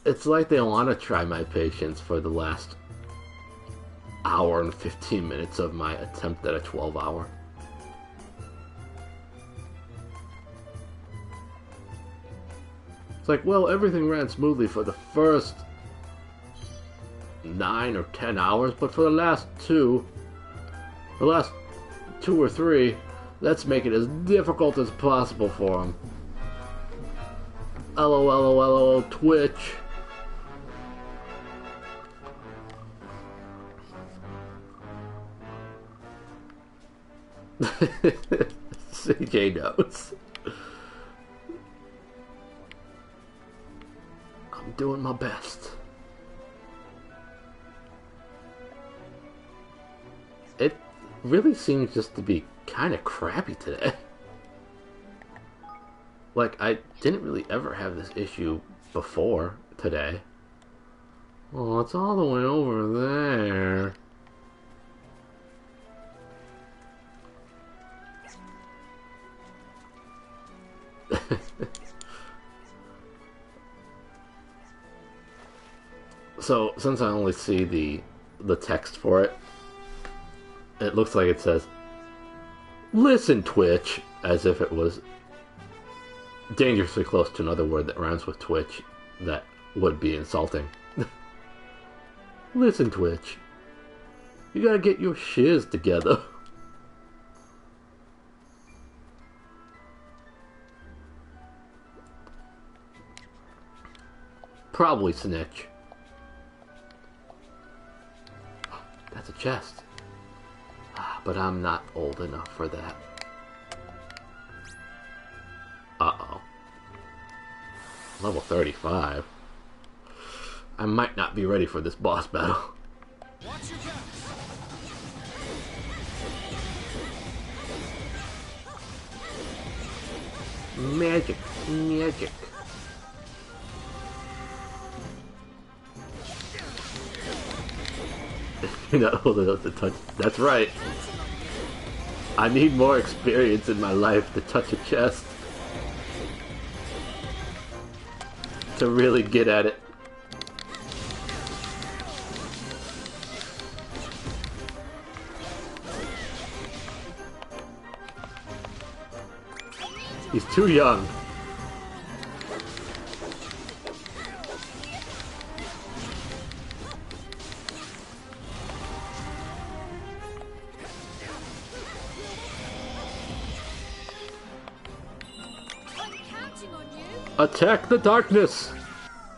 It's like they want to try my patience for the last hour and 15 minutes of my attempt at a 12-hour. It's like, well, everything ran smoothly for the first 9 or 10 hours, but for the last two or three, let's make it as difficult as possible for them. LOL, Twitch. CJ knows. I'm doing my best. It really seems just to be kind of crappy today. Like, I didn't really ever have this issue before today. Oh, it's all the way over there. So, since I only see the text for it, it looks like it says, "Listen, Twitch," as if it was dangerously close to another word that rhymes with Twitch that would be insulting. Listen, Twitch. You gotta get your shiz together. Probably snitch. That's a chest. But I'm not old enough for that. Uh-oh. Level 35. I might not be ready for this boss battle. Magic. Magic. You're not old enough to touch. That's right. I need more experience in my life to touch a chest. To really get at it. He's too young. Attack the darkness!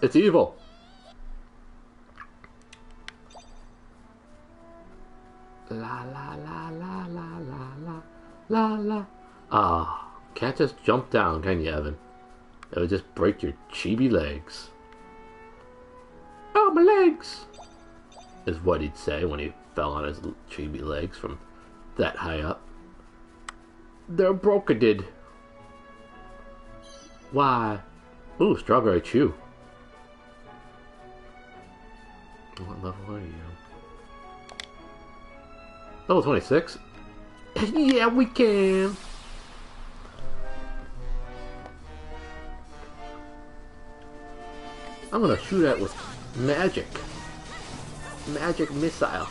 It's evil. La la la la la la la la la. Ah, can't just jump down, can you, Evan? It would just break your chibi legs. Oh, my legs! Is what he'd say when he fell on his chibi legs from that high up. They're broken. Why? Ooh, strawberry chew. What level are you? Level 26? Yeah, we can! I'm gonna shoot at with magic. Magic missile.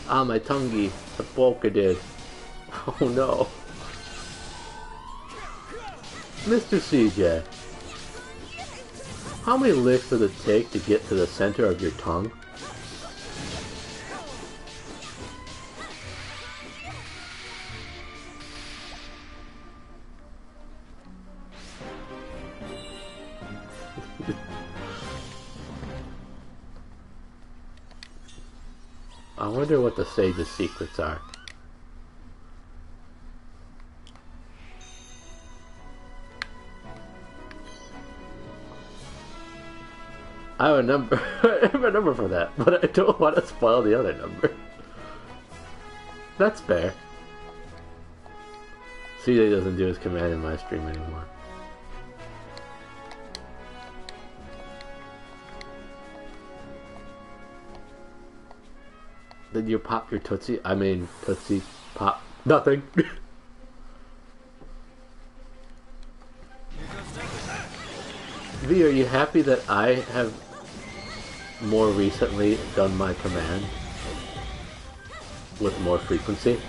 Ah, my tonguey. The polka did. Oh no. Mr. CJ, how many licks does it take to get to the center of your tongue? I wonder what the sage's secrets are. I have a number. I have a number for that, but I don't want to spoil the other number. That's fair. CJ doesn't do his command in my stream anymore. Did you pop your Tootsie? I mean, Tootsie pop. Nothing. V, are you happy that I have more recently done my command with more frequency.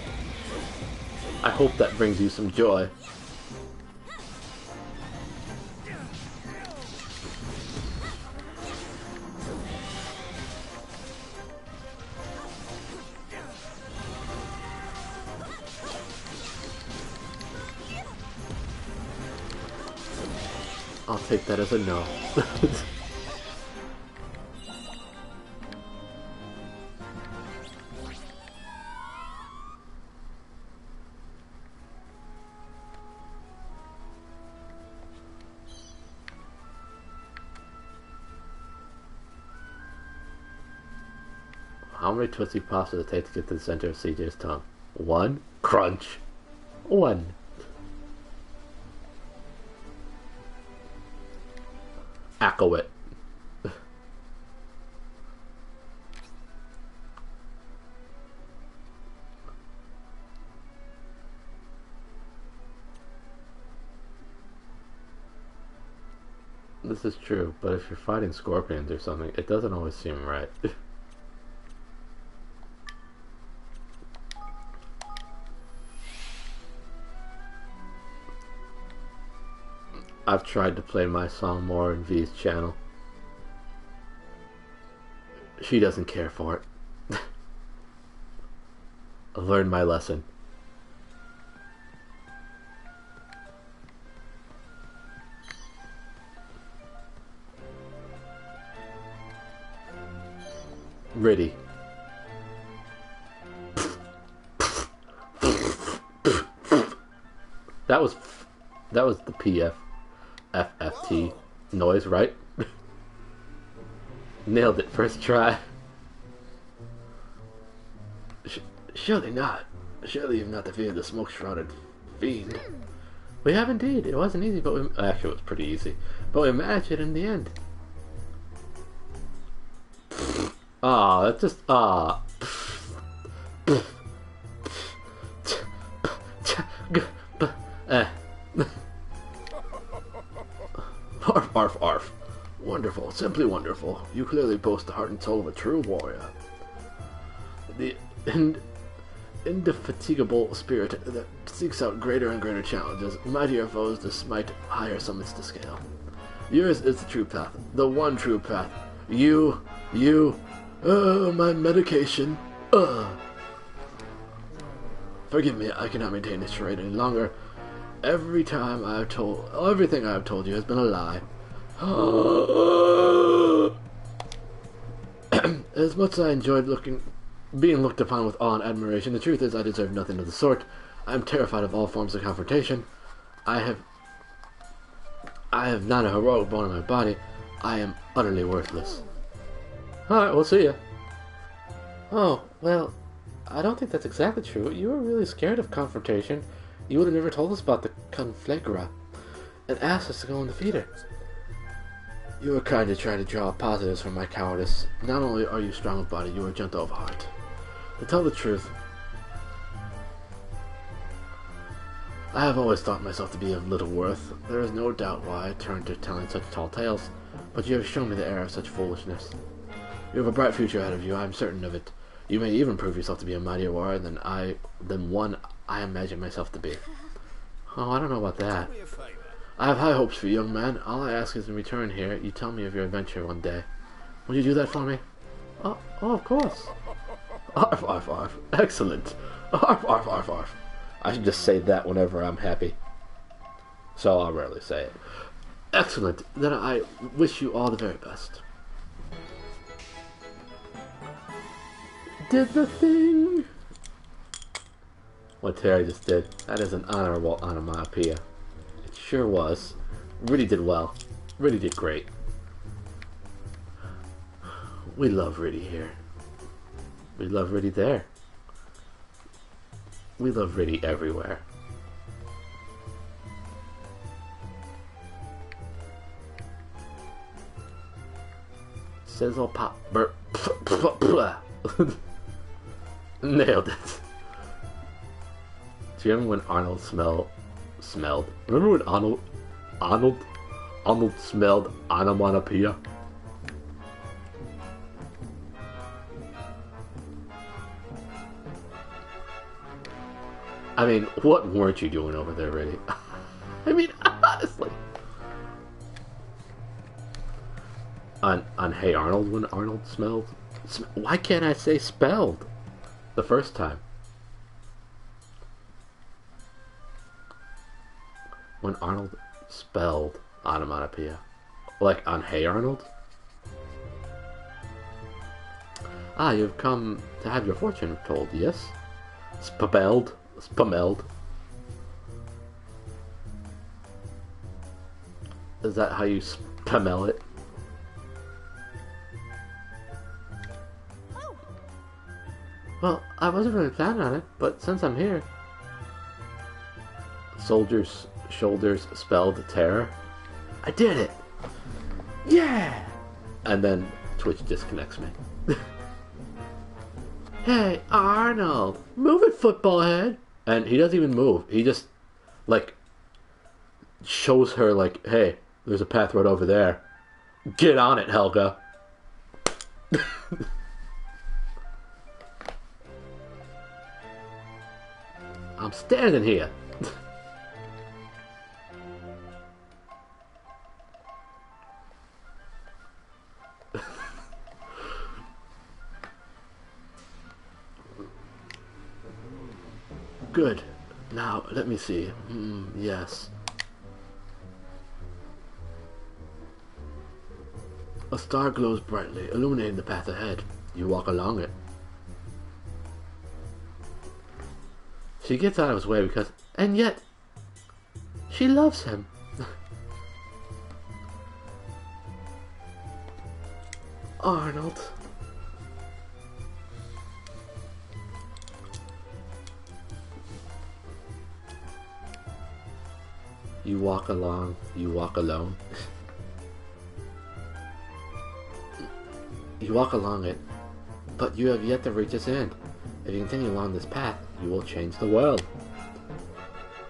I hope that brings you some joy. I'll take that as a no. How many Tootsie Pops does it take to get to the center of CJ's tongue? 1. Crunch. 1. Echo it. This is true, but if you're fighting scorpions or something, it doesn't always seem right. I've tried to play my song more in V's channel. She doesn't care for it. I learned my lesson. Riddy. That was the FFT noise, right? Nailed it first try. Surely not. Surely you've not defeated the smoke-shrouded fiend. We have indeed. It wasn't easy, but actually it was pretty easy. But we managed it in the end. Ah, that's just Arf, arf, arf. Wonderful, simply wonderful. You clearly boast the heart and soul of a true warrior. The indefatigable spirit that seeks out greater and greater challenges, mightier foes to smite higher summits to scale. Yours is the true path, the one true path. My medication. Forgive me, I cannot maintain this charade any longer. Everything I have told you has been a lie. As much as I enjoyed being looked upon with awe and admiration, the truth is I deserve nothing of the sort. I am terrified of all forms of confrontation. I have not a heroic bone in my body. I am utterly worthless. Alright, we'll see ya. Oh, well, I don't think that's exactly true. You were really scared of confrontation. You would have never told us about the conflagra and asked us to go and defeat her. You were kind to try to draw positives from my cowardice. Not only are you strong of body, you are gentle of heart. To tell the truth, I have always thought myself to be of little worth. There is no doubt why I turned to telling such tall tales, but you have shown me the error of such foolishness. You have a bright future ahead of you, I am certain of it. You may even prove yourself to be a mightier warrior than one I imagine myself to be. Oh, I don't know about that. I have high hopes for you, young man. All I ask is in return here, you tell me of your adventure one day. Will you do that for me? Oh, of course. Arf, arf, arf. Excellent. Arf, arf, arf, arf. I should just say that whenever I'm happy. So I'll rarely say it. Excellent. Then I wish you all the very best. Did the thing. What Terry just did. That is an honorable onomatopoeia. It sure was. Really did well. Really did great. We love Riddy here. We love Riddy there. We love Riddy everywhere. Sizzle pop burp. Nailed it. Do you remember when Arnold smelled? Remember when Arnold smelled onomatopoeia? I mean, what weren't you doing over there, really? I mean, honestly. On Hey Arnold, when Arnold smelled... Why can't I say spelled the first time? When Arnold spelled onomatopoeia. Like on Hey Arnold? Ah, you've come to have your fortune told, yes? Spelled. Spelled. Is that how you spell it? Well, I wasn't really planning on it, but since I'm here... Soldier's shoulders spelled terror. I did it! Yeah! And then Twitch disconnects me. Hey, Arnold! Move it, football head! And he doesn't even move. He just, like, shows her, like, hey, there's a path right over there. Get on it, Helga! I'm standing here. Good. Now, let me see. Yes. A star glows brightly, illuminating the path ahead. You walk along it. She gets out of his way because... And yet... She loves him. Arnold. You walk along, you walk alone. You walk along it, but you have yet to reach its end. If you continue along this path, you will change the world.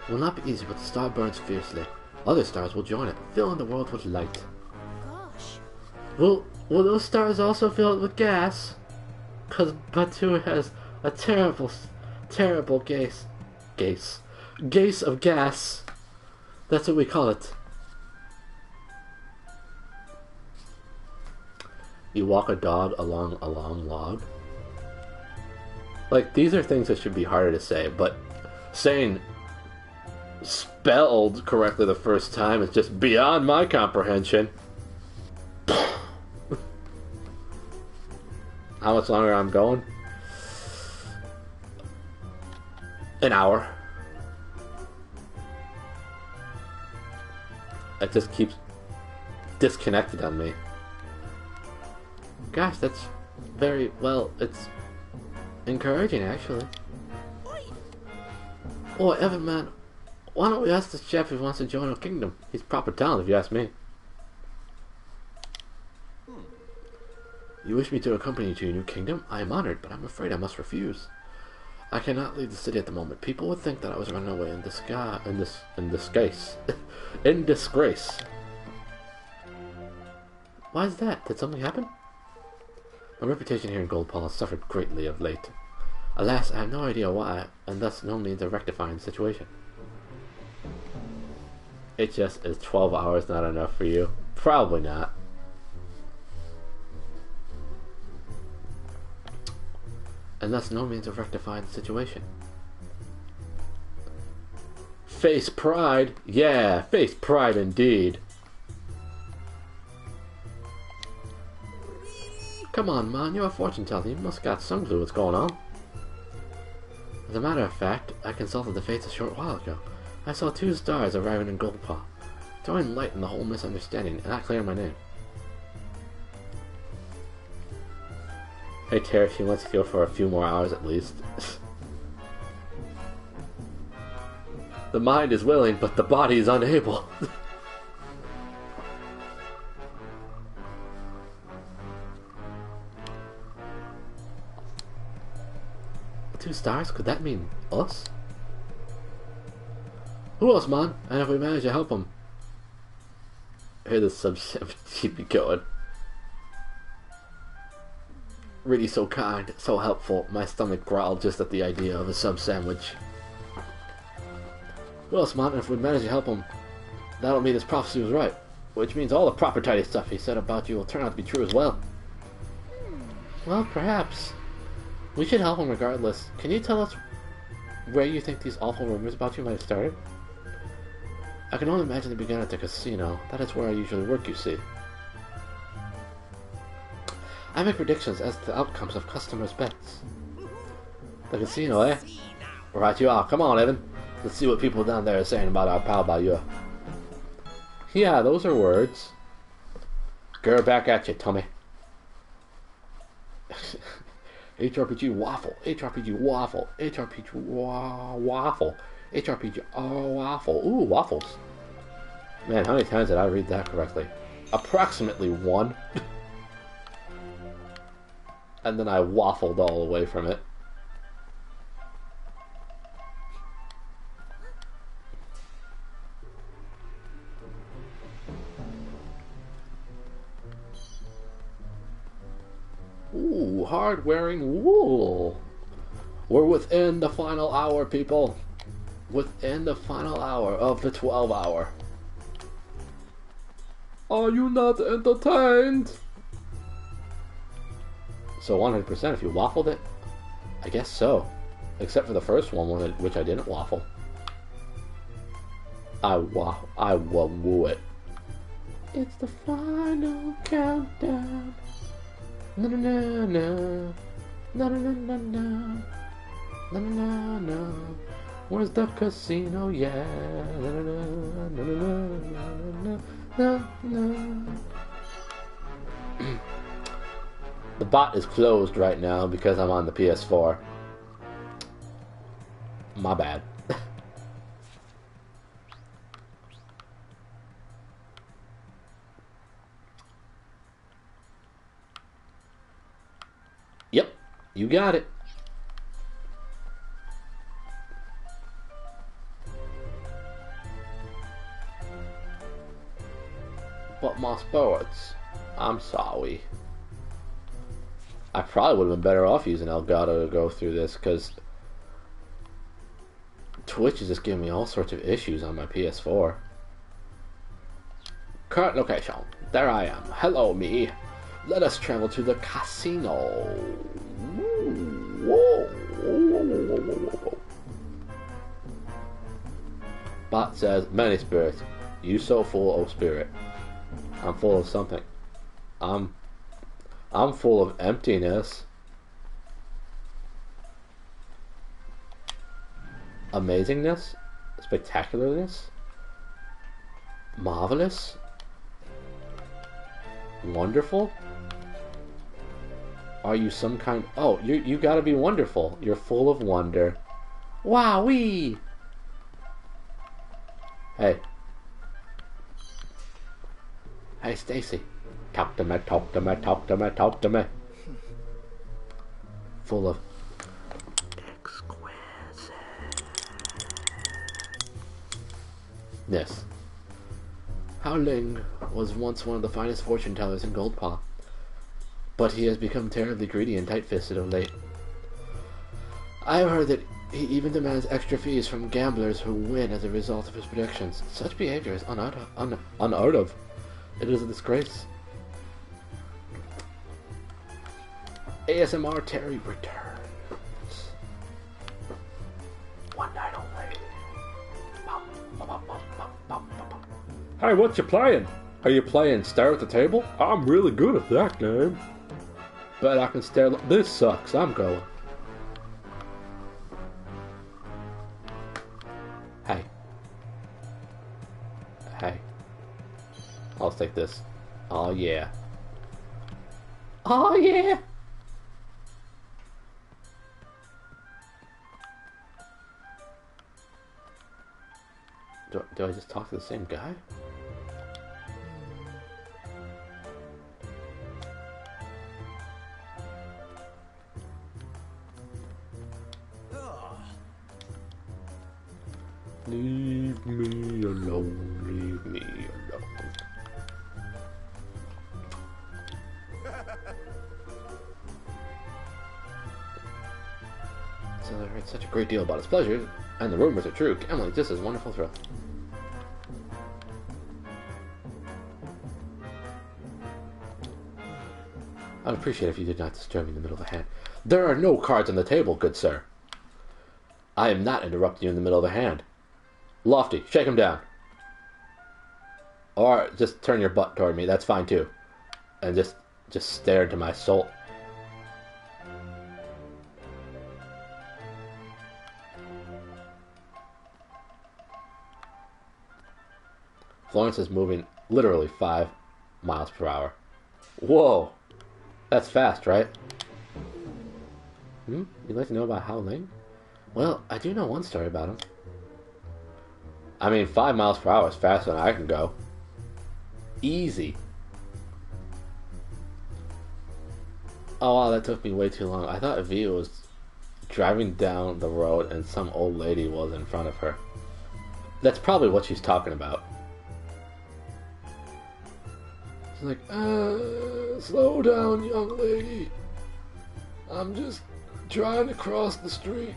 It will not be easy, but the star burns fiercely. Other stars will join it, filling the world with light. Gosh. Will those stars also fill it with gas? Because Batu has a terrible gaze of gas. That's what we call it. You walk a dog along a long log. Like, these are things that should be harder to say, but saying spelled correctly the first time is just beyond my comprehension. How much longer I'm going? An hour. It just keeps disconnected on me. Gosh, that's very, well, it's encouraging, actually. Oh, Evan, man, why don't we ask this chap if he wants to join our kingdom? He's proper talent, if you ask me. You wish me to accompany you to your new kingdom? I am honored, but I'm afraid I must refuse. I cannot leave the city at the moment. People would think that I was running away in disgrace. In disgrace. Why is that? Did something happen? My reputation here in Goldpaw has suffered greatly of late. Alas, I have no idea why, and thus no means of rectifying the situation. It just is 12 hours not enough for you? Probably not. And thus no means of rectifying the situation. Face pride? Yeah, face pride indeed. Come on, man, you're a fortune teller. You must got some clue what's going on. As a matter of fact, I consulted the fates a short while ago. I saw 2 stars arriving in Goldpaw, throwing light on the whole misunderstanding and not clearing my name. Hey Tara, she wants to go for a few more hours at least. The mind is willing, but the body is unable. 2 stars? Could that mean us? Who else, man? And if we manage to help him? Hear the sub-70 be going. Really so kind, so helpful. My stomach growled just at the idea of a sub-sandwich. Well, Smart, if we manage to help him, that'll mean his prophecy was right. Which means all the proper tidy stuff he said about you will turn out to be true as well. Well, perhaps. We should help him regardless. Can you tell us where you think these awful rumors about you might have started? I can only imagine they began at the casino. That is where I usually work, you see. I make predictions as to the outcomes of customers' bets. The casino, eh? Right you are. Come on, Evan. Let's see what people down there are saying about our pal Bayou. Yeah, those are words. Girl, back at you, Tommy. HRPG waffle, HRPG waffle, HRPG waffle, HRPG waffle. Ooh, waffles. Man, how many times did I read that correctly? Approximately 1. And then I waffled all away from it. Ooh, hard-wearing wool. We're within the final hour, people. Within the final hour of the 12-hour. Are you not entertained? So 100% if you waffled it? I guess so. Except for the first one, which I didn't waffle. I woo it. It's the final countdown. Na na na na na na na na na na na. Where's the casino? Yeah. Na na na na na na na na. The bot is closed right now because I'm on the PS4. My bad. Yep, you got it. But my sports, I'm sorry. I probably would have been better off using Elgato to go through this, because Twitch is just giving me all sorts of issues on my PS4. Current location. There I am. Hello, me. Let us travel to the casino. Whoa. Whoa. Bot says, many spirits. You so full of spirit. I'm full of something. I'm full of emptiness. Amazingness? Spectacularness? Marvelous? Wonderful? Are you some kind... Oh, you gotta be wonderful. You're full of wonder. Wowee! Hey. Hey, Stacy. Talk to me, talk to me, talk to me, talk to me. Full of exquisiteness. Hao Ling was once one of the finest fortune tellers in Goldpaw, but he has become terribly greedy and tight-fisted of late. I have heard that he even demands extra fees from gamblers who win as a result of his predictions. Such behavior is unheard of. It is a disgrace. ASMR Terry returns. One night only. Hey, what you playing? Are you playing Stare at the Table? I'm really good at that game. But I can stare. This sucks. I'm going. Hey. Hey. I'll take this. Oh yeah. Oh yeah. Do I just talk to the same guy? Leave me alone, leave me alone. So I heard such a great deal about his pleasures, and the rumors are true. Gambling just is a wonderful thrill. I'd appreciate it if you did not disturb me in the middle of a hand. There are no cards on the table, good sir. I am not interrupting you in the middle of a hand. Lofty, shake him down. Or just turn your butt toward me, that's fine too. And just stare into my soul. Florence is moving literally 5 miles per hour. Whoa! That's fast, right? You'd like to know about Hao Ling? Well, I do know one story about him. I mean, 5 miles per hour is faster than I can go. Easy. Oh wow, that took me way too long. I thought Evie was driving down the road and some old lady was in front of her. That's probably what she's talking about. She's like, slow down, young lady. I'm just trying to cross the street.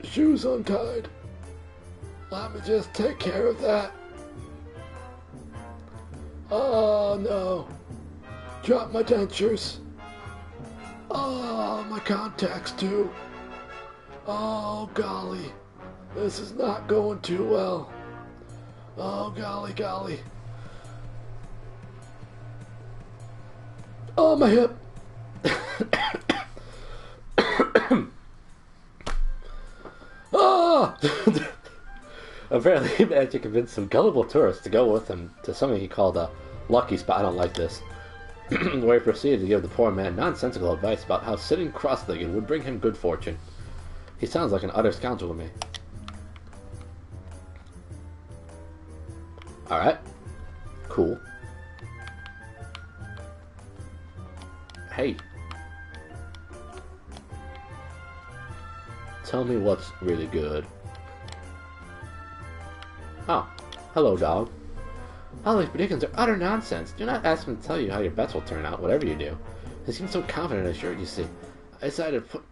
Shoes untied. Let me just take care of that. Oh no. Drop my dentures. Oh, my contacts too. Oh golly. This is not going too well. Oh golly golly. Oh, my hip. Ah! Apparently, he managed to convince some gullible tourists to go with him to something he called a lucky spot. I don't like this. Where he proceeded to give the poor man nonsensical advice about how sitting cross-legged would bring him good fortune. He sounds like an utter scoundrel to me. Alright. Cool. Hey. Tell me what's really good. Oh. Hello, dog. All these predictions are utter nonsense. Do not ask him to tell you how your bets will turn out, whatever you do. He seems so confident, assured, you see. I decided to put...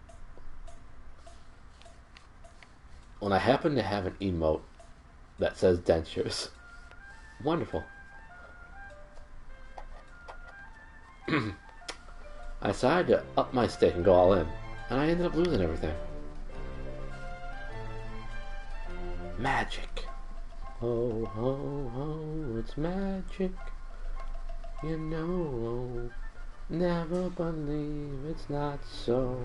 When I happen to have an emote that says dentures. Wonderful. I decided to up my stake and go all in, and I ended up losing everything. Magic. Ho, ho, ho, it's magic. You know, never believe it's not so.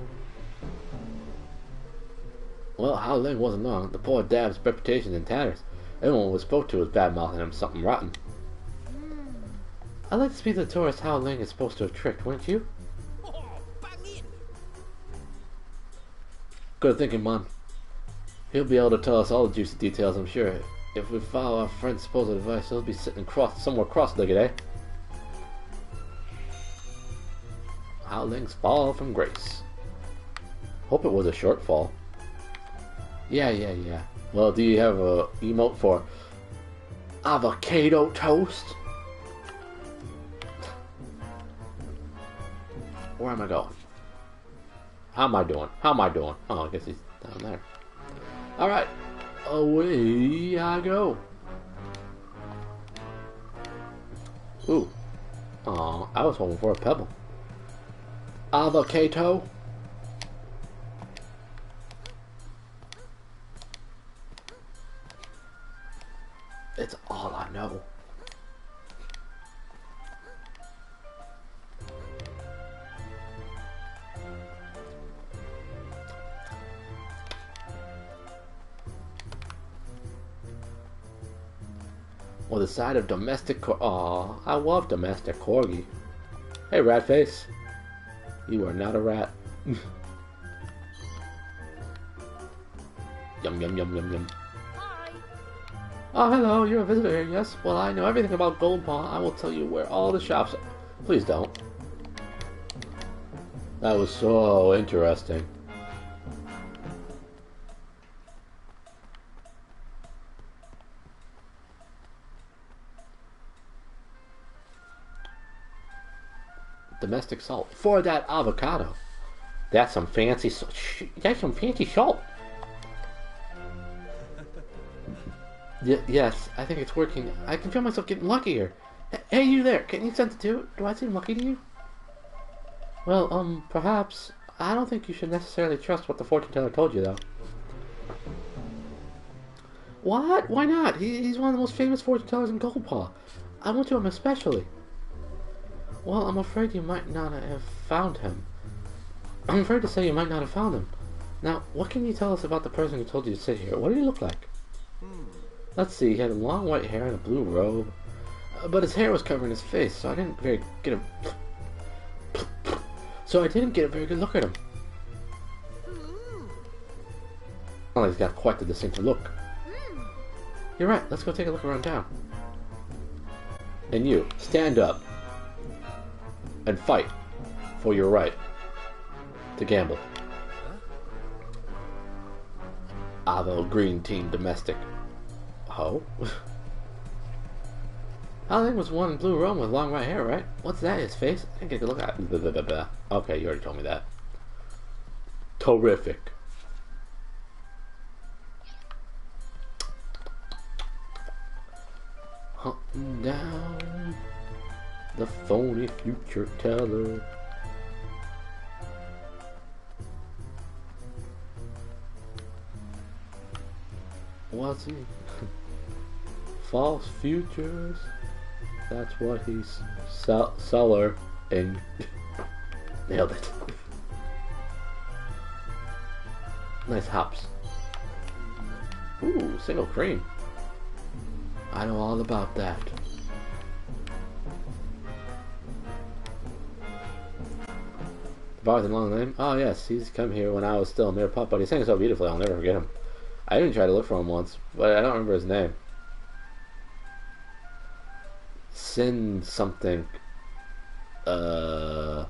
Well, Hao Ling wasn't wrong. The poor dab's reputation in tatters. Everyone we spoke to was bad-mouthing him something rotten. I'd like to speak to the tourist Hao Ling is supposed to have tricked, wouldn't you? Good thinking, Mon. He'll be able to tell us all the juicy details, I'm sure. If we follow our friend's supposed advice, he'll be sitting somewhere cross-legged, eh? Hao Ling's fall from grace. Hope it was a short fall. Yeah. Well, do you have a emote for avocado toast? Where am I going? How am I doing? Oh, I guess he's down there. Alright. Away I go. Ooh. Aw, I was hoping for a pebble. Avocado. It's all I know. With a side of domestic Aw, I love domestic corgi. Hey, rat face. You are not a rat. Yum, yum, yum, yum, yum. Hi. Oh, hello, you're a visitor here, yes? Well, I know everything about Gold Paw. I will tell you where all the shops are. Please don't. That was so interesting. Domestic salt for that avocado. That's some fancy. That's some fancy salt. Yes, I think it's working. I can feel myself getting luckier. Hey, you there? Can you sense it too? Do I seem lucky to you? Well, perhaps. I don't think you should necessarily trust what the fortune teller told you, though. What? Why not? He's one of the most famous fortune tellers in Goldpaw. I went to him especially. Well, I'm afraid you might not have found him. I'm afraid to say you might not have found him. Now, what can you tell us about the person who told you to sit here? What did he look like? Let's see, he had long white hair and a blue robe. But his hair was covering his face, so I didn't get a very good look at him. Well, he's got quite the distinctive look. You're right, let's go take a look around town. And you, stand up and fight for your right to gamble. Avo Green Team Domestic. Oh? Howling was one in blue robe with long white hair, right? What's that, his face? I didn't get a good look at it. Blah, blah, blah, blah. Okay, you already told me that. Terrific. Hunting down the phony future teller. What's he? False futures. That's what he's seller and nailed it. Nice hops. Ooh, single cream. I know all about that. The bar with a long name? Oh yes, he's come here when I was still a mere pup, but he sang so beautifully I'll never forget him. I even tried to look for him once, but I don't remember his name. Sin something. The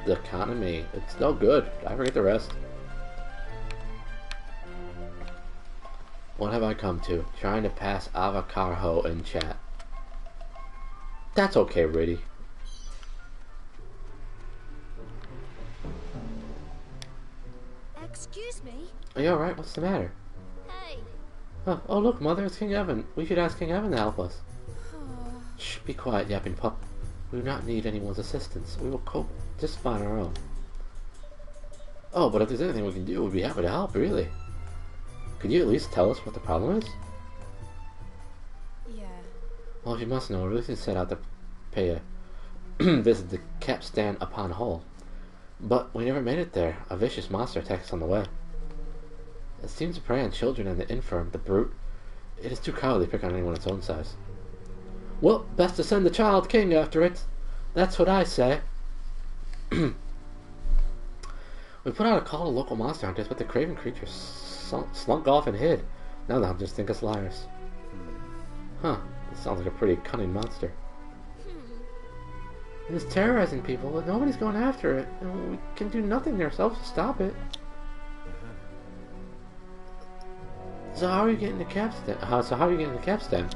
economy. It's no good. I forget the rest. What have I come to? Trying to pass Avacarho in chat. That's okay, Riddy. Excuse me? Are you alright? What's the matter? Hey. Oh, look, Mother, it's King Evan. We should ask King Evan to help us. Shh, be quiet, yapping pup. We do not need anyone's assistance. We will cope just fine on our own. Oh, but if there's anything we can do, we'd be happy to help, really. Could you at least tell us what the problem is? Yeah. Well, if you must know, we recently set out to pay a visit to Capstan upon Hull. But we never made it there. A vicious monster attacked us on the way. It seems to prey on children and the infirm, the brute. It is too cowardly to pick on anyone its own size. Well, best to send the child king after it. That's what I say. We put out a call to local monster hunters, but the craven creature slunk off and hid. Now the hunters think us liars. Huh, this sounds like a pretty cunning monster. It is terrorizing people, but nobody's going after it, and we can do nothing ourselves to stop it. So how are you getting to Capstan?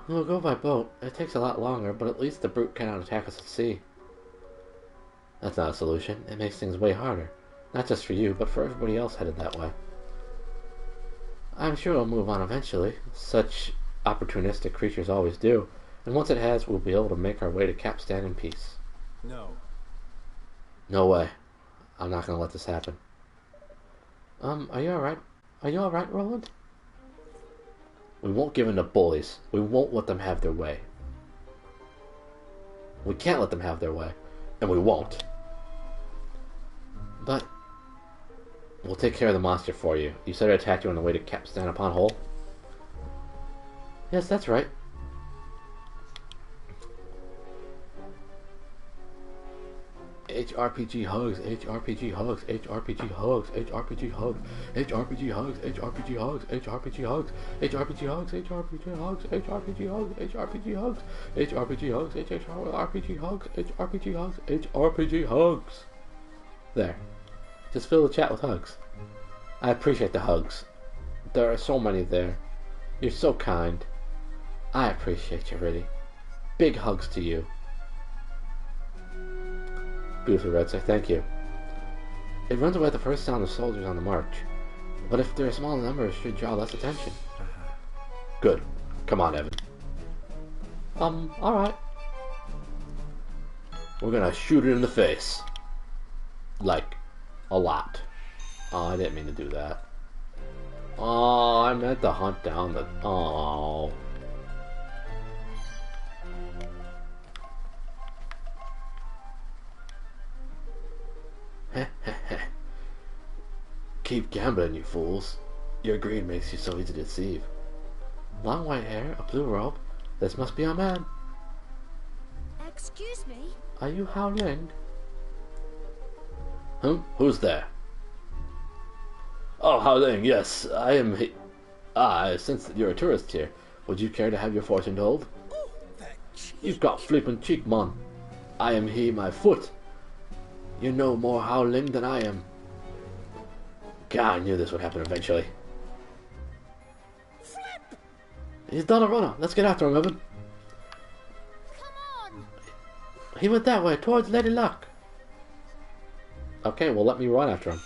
We'll go by boat. It takes a lot longer, but at least the brute cannot attack us at sea. That's not a solution. It makes things way harder. Not just for you, but for everybody else headed that way. I'm sure it'll move on eventually. Such opportunistic creatures always do. And once it has, we'll be able to make our way to Capstan in peace. No. No way. I'm not gonna let this happen. Are you alright? Are you alright, Roland? We won't give in to bullies. We won't let them have their way. We can't let them have their way. And we won't. But we'll take care of the monster for you. You said it attacked you on the way to Capstan upon Hull? Yes, that's right. HRPG hugs, HRPG hugs, HRPG hugs, HRPG hugs, HRPG hugs, HRPG hugs, HRPG hugs, HRPG hugs, HRPG hugs, HRPG hugs, HRPG hugs, HRPG hugs, HRPG hugs, HRPG hugs, HRPG hugs. There. Just fill the chat with hugs. I appreciate the hugs. There are so many there. You're so kind. I appreciate you, really. Big hugs to you. Goofy Red say, thank you. It runs away at the first sound of soldiers on the march. But if they're a small number, it should draw less attention. Good. Come on, Evan. Alright. We're gonna shoot it in the face. Like, a lot. Oh, I didn't mean to do that. Oh, I meant to hunt down the... Oh. Keep gambling, you fools. Your greed makes you so easy to deceive. Long white hair, a blue robe. This must be a man. Excuse me? Are you Hao Ling? Who's there? Oh, Hao Ling, yes, I am he. I sense that you're a tourist here. Would you care to have your fortune told? Oh, You've got flippin' cheek, man. I am he, my foot. You know more Hao Ling than I am. God, I knew this would happen eventually. Flip! He's done a runner. Let's get after him, Evan. Come on! He went that way, towards Lady Luck. Okay, well, let me run after him.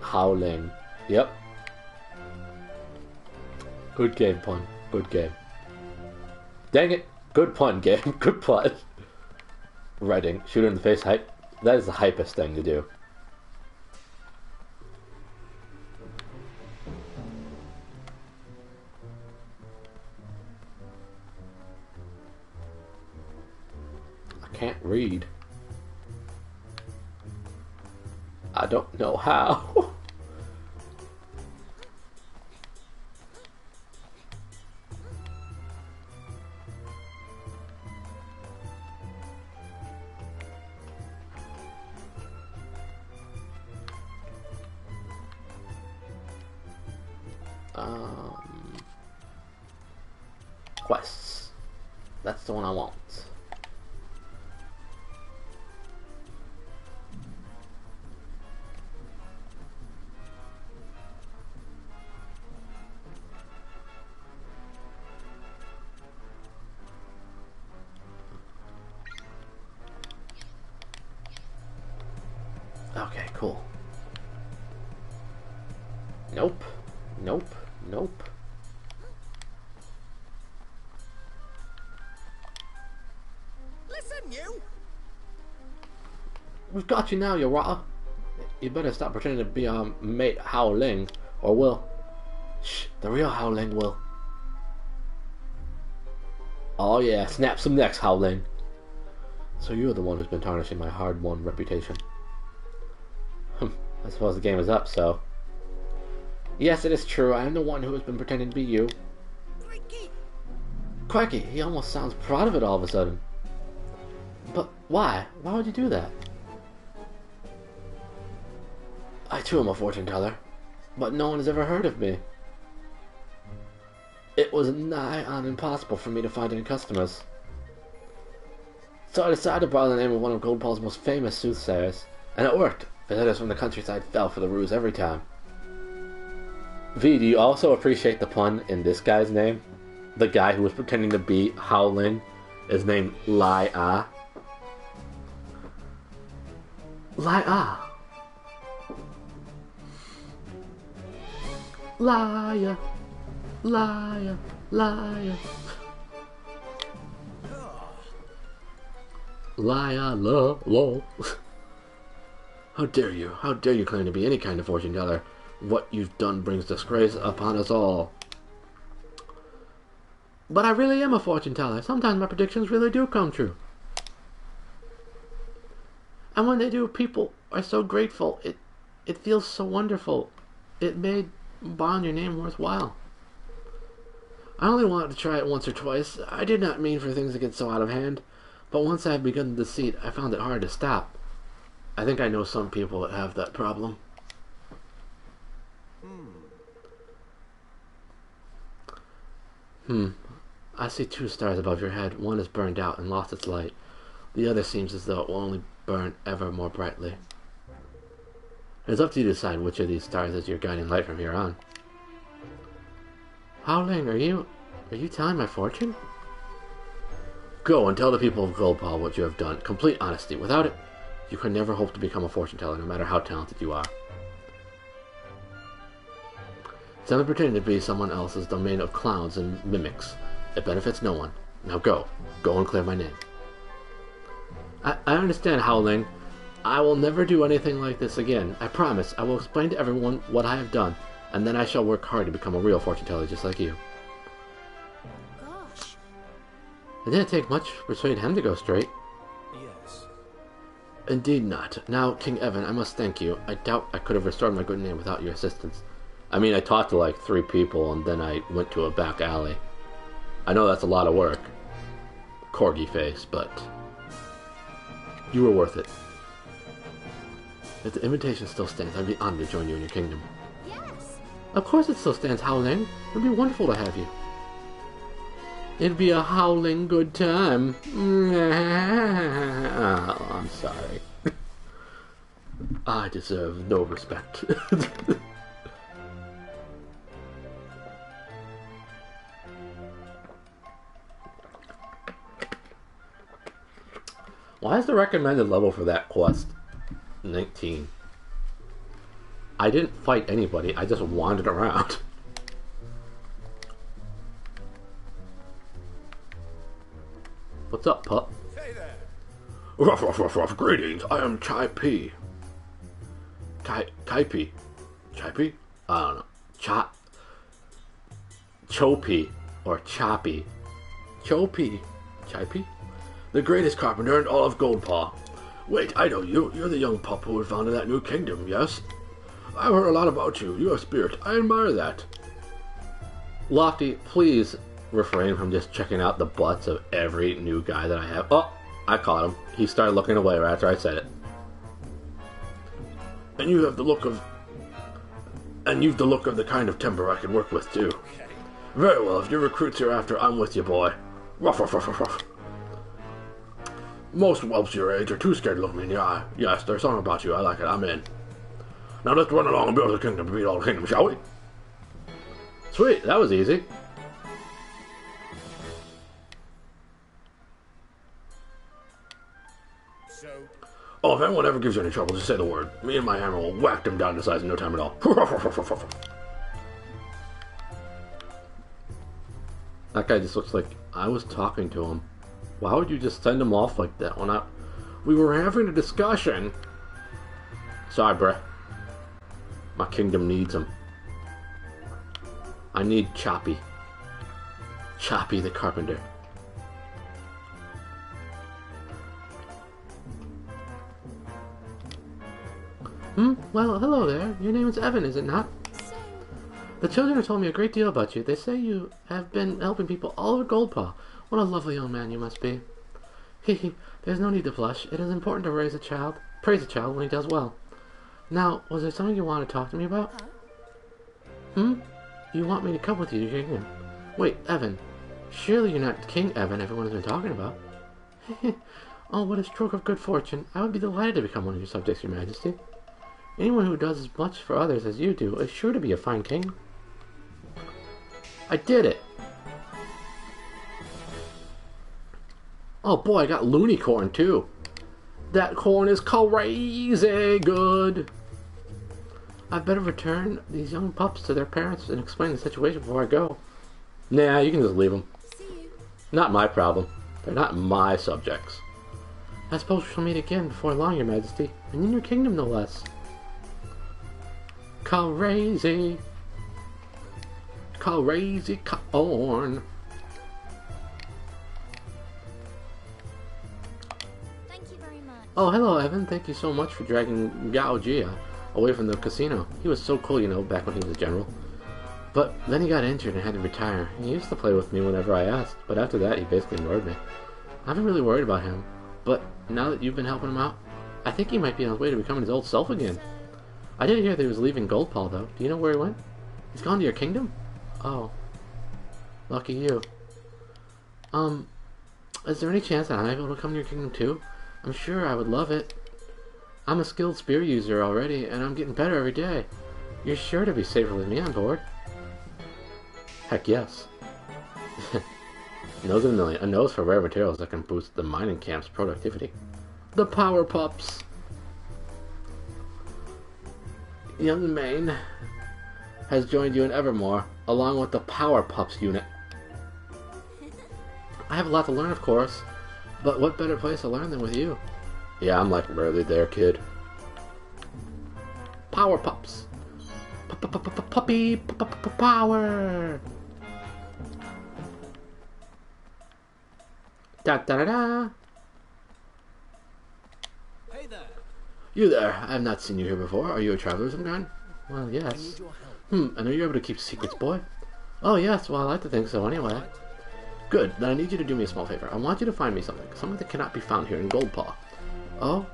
Howling. Yep. Good game, pun. Good game. Dang it. Good pun, game. Good pun. Writing. Shoot in the face hype. That is the hypest thing to do. I can't read. I don't know how. Quests. That's the one I want. Okay, cool. Nope. Nope. Nope. Listen, you! We've got you now, you rotter. You better stop pretending to be our mate Hao Ling, or we'll... Shh, the real Hao Ling will. Oh yeah, snap some necks, Hao Ling. So you're the one who's been tarnishing my hard-won reputation. I suppose the game is up, so... Yes, it is true. I am the one who has been pretending to be you. Crikey! Crikey, he almost sounds proud of it all of a sudden. But why? Why would you do that? I too am a fortune teller, but no one has ever heard of me. It was nigh on impossible for me to find any customers. So I decided to borrow the name of one of Goldpol's most famous soothsayers, and it worked. Visitors from the countryside fell for the ruse every time. V, do you also appreciate the pun in this guy's name? The guy who was pretending to be Hao Ling is named Lai Ah. Lai Ah. Liar. Liar. Liar. Liar. Lol. How dare you? How dare you claim to be any kind of fortune teller? What you've done brings disgrace upon us all. But I really am a fortune teller. Sometimes my predictions really do come true. And when they do, people are so grateful. It feels so wonderful. It made borrowing your name worthwhile. I only wanted to try it once or twice. I did not mean for things to get so out of hand. But once I had begun the deceit, I found it hard to stop. I think I know some people that have that problem. I see 2 stars above your head. One is burned out and lost its light. The other seems as though it will only burn ever more brightly. It's up to you to decide which of these stars is your guiding light from here on. Hao Ling, are you... Are you telling my fortune? Go and tell the people of Goldpaw what you have done. Complete honesty. Without it, you can never hope to become a fortune teller, no matter how talented you are. Simply pretending to be someone else's domain of clowns and mimics. It benefits no one. Now go. Go and clear my name. I understand, Howling. I will never do anything like this again. I promise. I will explain to everyone what I have done, and then I shall work hard to become a real fortune teller just like you. Gosh. It didn't take much to persuade him to go straight. Yes. Indeed not. Now, King Evan, I must thank you. I doubt I could have restored my good name without your assistance. I mean, I talked to like 3 people, and then I went to a back alley. I know that's a lot of work. Corgi face, but you were worth it. If the invitation still stands, I'd be honored to join you in your kingdom. Yes. Of course it still stands, Howling. It'd be wonderful to have you. It'd be a howling good time. Oh, I'm sorry. I deserve no respect. Why is the recommended level for that quest 19? I didn't fight anybody, I just wandered around. What's up, pup? Hey there. Ruff, ruff, ruff, ruff. Greetings, I am Chai P. Chai P. Chai P? I don't know. Choppy or Choppy. Choppy. Chai P? The greatest carpenter in all of Goldpaw. Wait, I know you. You're the young pup who founded that new kingdom, yes? I've heard a lot about you. You have spirit. I admire that. Lofty, please refrain from just checking out the butts of every new guy that I have. Oh, I caught him. He started looking away right after I said it. And you have the look of... And you've the look of the kind of timber I can work with, too. Okay. Very well, if your recruits are after, I'm with you, boy. Ruff, ruff, ruff, ruff, ruff. Most whelps your age are too scared to look me in the eye. Yes, there's something about you. I like it. I'm in. Now let's run along and build a kingdom to beat all the kingdoms, shall we? Sweet, that was easy. So, Oh, if anyone ever gives you any trouble, just say the word. Me and my hammer will whack them down to size in no time at all. That guy just looks like I was talking to him. Why would you just send him off like that when we were having a discussion? Sorry, bruh. My kingdom needs him. I need Choppy. Choppy the carpenter. Well, hello there. Your name is Evan, is it not? So, The children have told me a great deal about you. They say you have been helping people all over Goldpaw. What a lovely young man you must be. Hehe, there's no need to blush. It is important to praise a child when he does well. Now, was there something you want to talk to me about? You want me to come with you to your kingdom? Wait, Evan. Surely you're not King Evan everyone has been talking about. Oh, what a stroke of good fortune. I would be delighted to become one of your subjects, your majesty. Anyone who does as much for others as you do is sure to be a fine king. I did it! Oh boy, I got loony corn too. That corn is crazy good. I better return these young pups to their parents and explain the situation before I go. Nah, you can just leave them. see you. Not my problem. They're not my subjects. I suppose we shall meet again before long, your majesty, and in your kingdom no less. Crazy. Crazy corn. Thank you very much. Oh, hello, Evan. Thank you so much for dragging Gao Jia away from the casino. He was so cool, you know, back when he was a general. But then he got injured and had to retire. He used to play with me whenever I asked, but after that he basically ignored me. I've been really worried about him, but now that you've been helping him out, I think he might be on his way to becoming his old self again. I did hear that he was leaving Goldpaw, though. Do you know where he went? He's gone to your kingdom? Oh. Lucky you. Is there any chance that I'm able to come to your kingdom too? I'm sure I would love it. I'm a skilled spear user already, and I'm getting better every day. You're sure to be safer with me on board. Heck yes. Nose of a million. A nose for rare materials that can boost the mining camp's productivity. The Power Pups. Young Maine has joined you in Evermore, along with the Power Pups unit. I have a lot to learn, of course, but what better place to learn than with you? Yeah, I'm like rarely there, kid. Power Pups. Puppy power. Da da da da. Hey there. You there. I have not seen you here before. Are you a traveler of some kind? Well, yes. And are you able to keep secrets, boy? Oh, yes. Well, I like to think so anyway. Good. Then I need you to do me a small favor. I want you to find me something that cannot be found here in Goldpaw. Oh?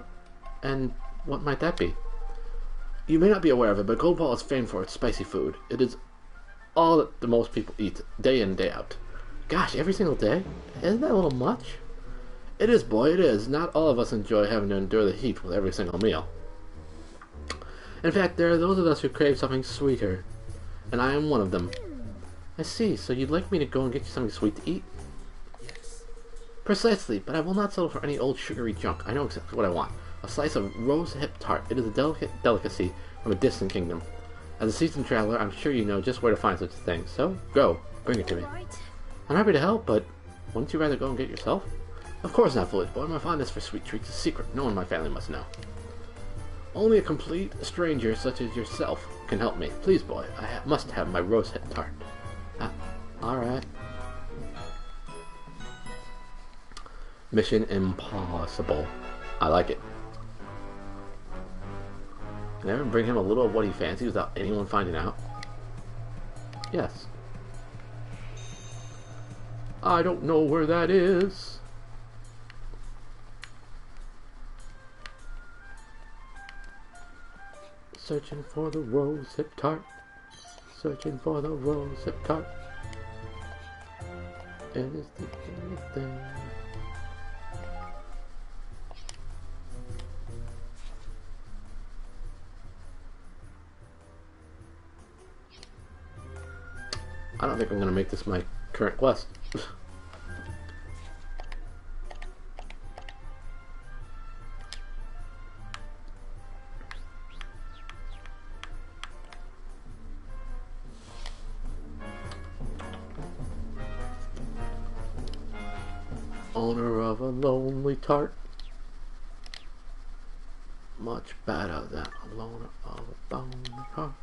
And what might that be? You may not be aware of it, but Goldpaw is famed for its spicy food. It is all that the most people eat, day in, day out. Gosh, every single day? Isn't that a little much? It is, boy, it is. Not all of us enjoy having to endure the heat with every single meal. In fact, there are those of us who crave something sweeter, and I am one of them. I see, so you'd like me to go and get you something sweet to eat? Yes. Precisely, but I will not settle for any old sugary junk. I know exactly what I want. A slice of rose-hip tart. It is a delicate delicacy from a distant kingdom. As a seasoned traveler, I'm sure you know just where to find such a thing. So, go. Bring it to me. Right. I'm happy to help, but wouldn't you rather go and get it yourself? Of course not, foolish boy. My fondness for sweet treats is a secret. No one in my family must know. Only a complete stranger such as yourself can help me. Please, boy, I must have my rose-hip tart. Alright. Mission impossible. I like it. Can I ever bring him a little of what he fancies without anyone finding out? Yes. I don't know where that is. Searching for the rose-hip tart. Searching for the rose-hip tart. It is the only thing. I don't think I'm going to make this my current quest. Owner of a lonely tart. Much better than a loner of a bony heart.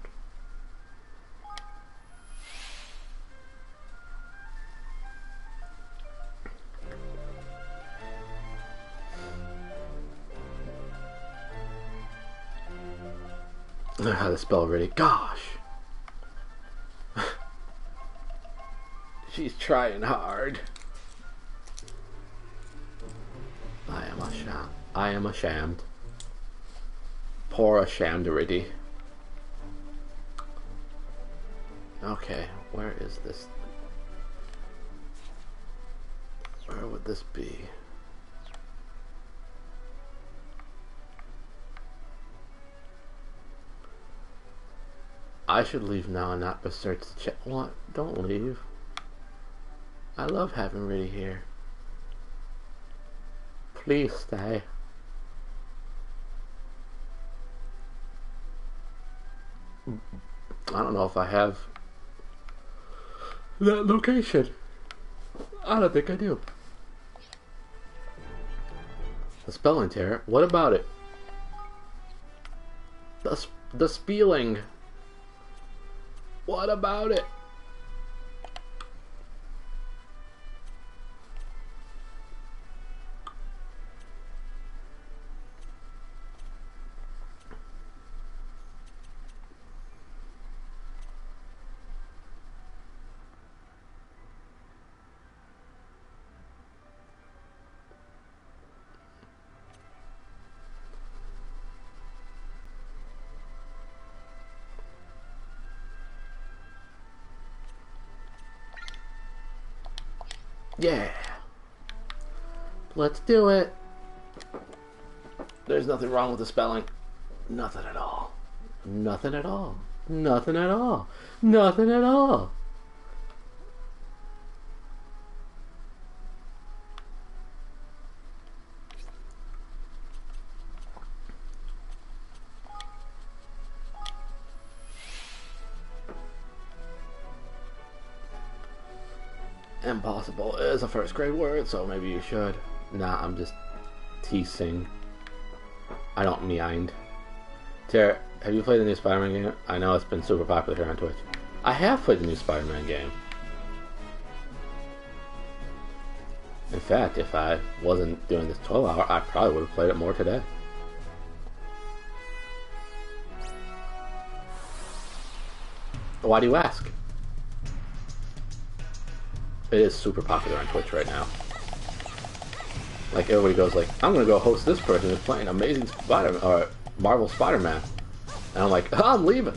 I had the spell ready. Gosh. She's trying hard. I am ashamed. Poor ashamed already. Okay, where is this? Where would this be? I should leave now and not research the chat. What? Don't leave. I love having Riddy here. Please stay. I don't know if I have that location. I don't think I do. The spelling terror. What about it? The spelling. What about it? Yeah. Let's do it. There's nothing wrong with the spelling. Nothing at all. Nothing at all. Nothing at all. Nothing at all. Impossible is a first grade word, so maybe you should. Nah, I'm just teasing. I don't mind. Tara, have you played the new Spider-Man game? I know it's been super popular here on Twitch. I have played the new Spider-Man game. In fact, if I wasn't doing this 12-hour, I probably would have played it more today. Why do you ask? It is super popular on Twitch right now. Like, everybody goes like, I'm gonna go host this person who's playing Amazing Spider-Man, or Marvel Spider-Man. And I'm like, oh, I'm leaving.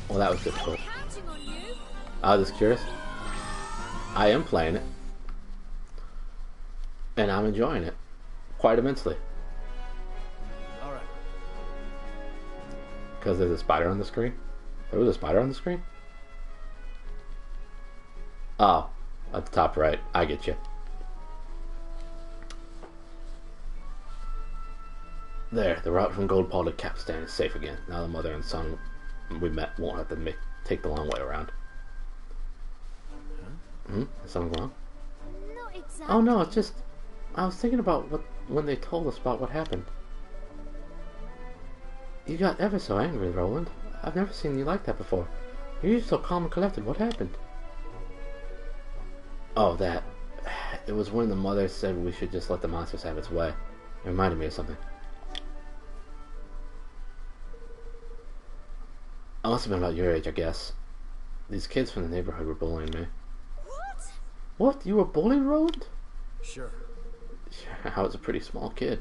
Well, that was difficult. I was just curious. I am playing it. And I'm enjoying it. Quite immensely. Alright. Because there's a spider on the screen? There was a spider on the screen? Oh, at the top right. I get you. There, the route from Gold Paul to Capstan is safe again. Now the mother and son we met won't have to take the long way around. Is something wrong? Not exactly. Oh no, it's just... I was thinking about when they told us about what happened. You got ever so angry, Roland. I've never seen you like that before. You're usually so calm and collected. What happened? Oh, that. It was when the mother said we should just let the monsters have its way. It reminded me of something. I must have been about your age, I guess. These kids from the neighborhood were bullying me. What? What? You were bullied, Roland? Sure. I was a pretty small kid,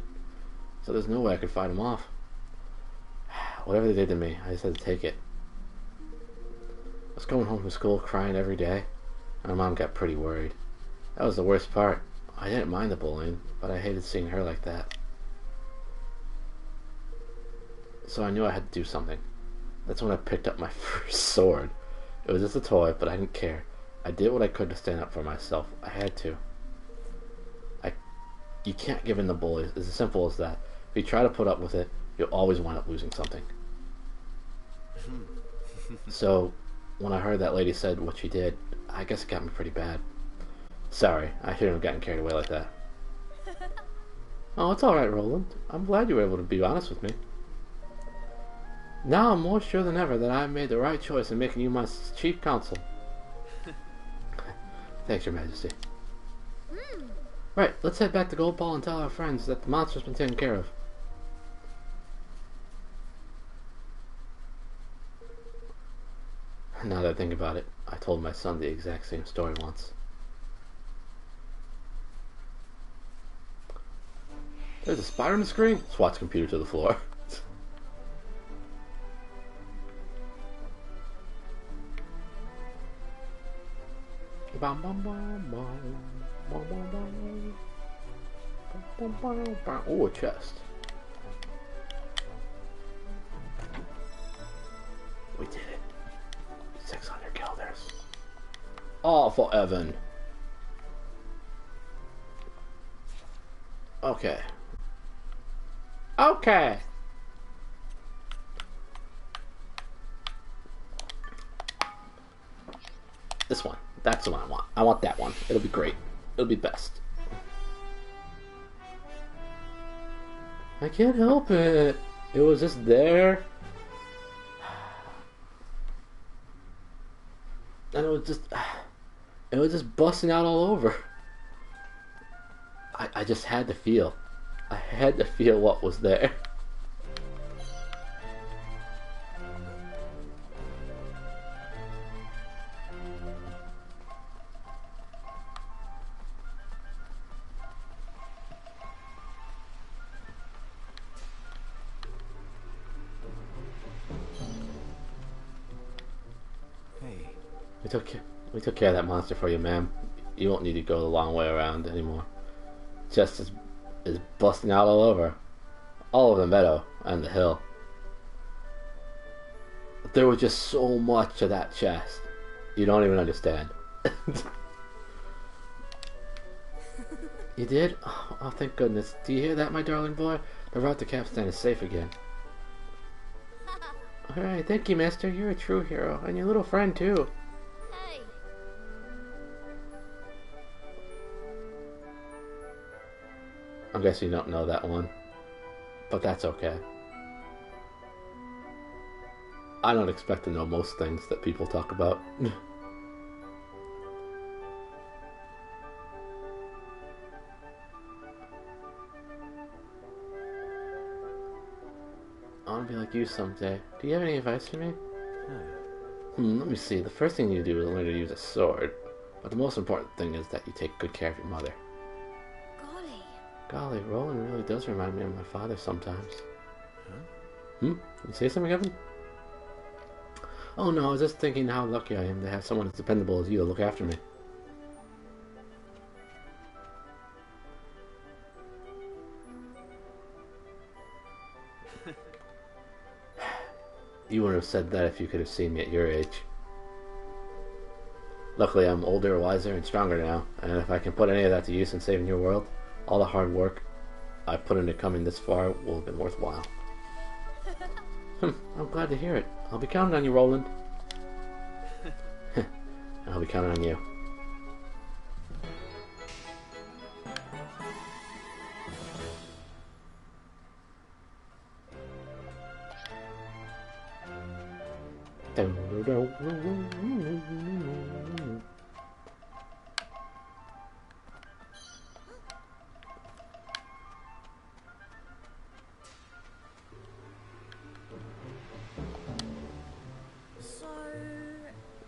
so there's no way I could fight them off. Whatever they did to me, I just had to take it. I was going home from school crying every day. My mom got pretty worried. That was the worst part. I didn't mind the bullying, but I hated seeing her like that. So I knew I had to do something. That's when I picked up my first sword. It was just a toy, but I didn't care. I did what I could to stand up for myself. I had to. You can't give in to bullies. It's as simple as that. If you try to put up with it, you'll always wind up losing something. So, when I heard that lady said what she did, I guess it got me pretty bad. Sorry, I shouldn't have gotten carried away like that. Oh, it's alright, Roland. I'm glad you were able to be honest with me. Now I'm more sure than ever that I made the right choice in making you my chief counsel. Thanks, Your Majesty. Right, let's head back to Gold Ball and tell our friends that the monster's been taken care of. Now that I think about it, I told my son the exact same story once. There's a spider on the screen? Swat's computer to the floor. Bum, bum, bum, bum. Oh, a chest. We did it. 600 guilders. All for Evan. Okay. Okay. This one. That's the one I want. I want that one. It'll be great. It'll be best. I can't help it. It was just there. And it was just busting out all over. I just had to feel. I had to feel what was there. We took care of that monster for you, ma'am. You won't need to go the long way around anymore. Chest is busting out all over the meadow and the hill. There was just so much of that chest. You don't even understand. You did? Oh, thank goodness. Do you hear that, my darling boy? The route to Capstan is safe again. Alright, thank you, mister. You're a true hero. And your little friend, too. Hey. I guess you don't know that one. But that's okay. I don't expect to know most things that people talk about. I want to be like you someday. Do you have any advice for me? Let me see. The first thing you do is learn to use a sword. But the most important thing is that you take good care of your mother. Golly. Golly, Roland really does remind me of my father sometimes. Huh? You say something, Evan? Oh no, I was just thinking how lucky I am to have someone as dependable as you to look after me. You wouldn't have said that if you could have seen me at your age. Luckily, I'm older, wiser, and stronger now, and if I can put any of that to use in saving your world, all the hard work I put into coming this far will have been worthwhile. I'm glad to hear it. I'll be counting on you, Roland. I'll be counting on you.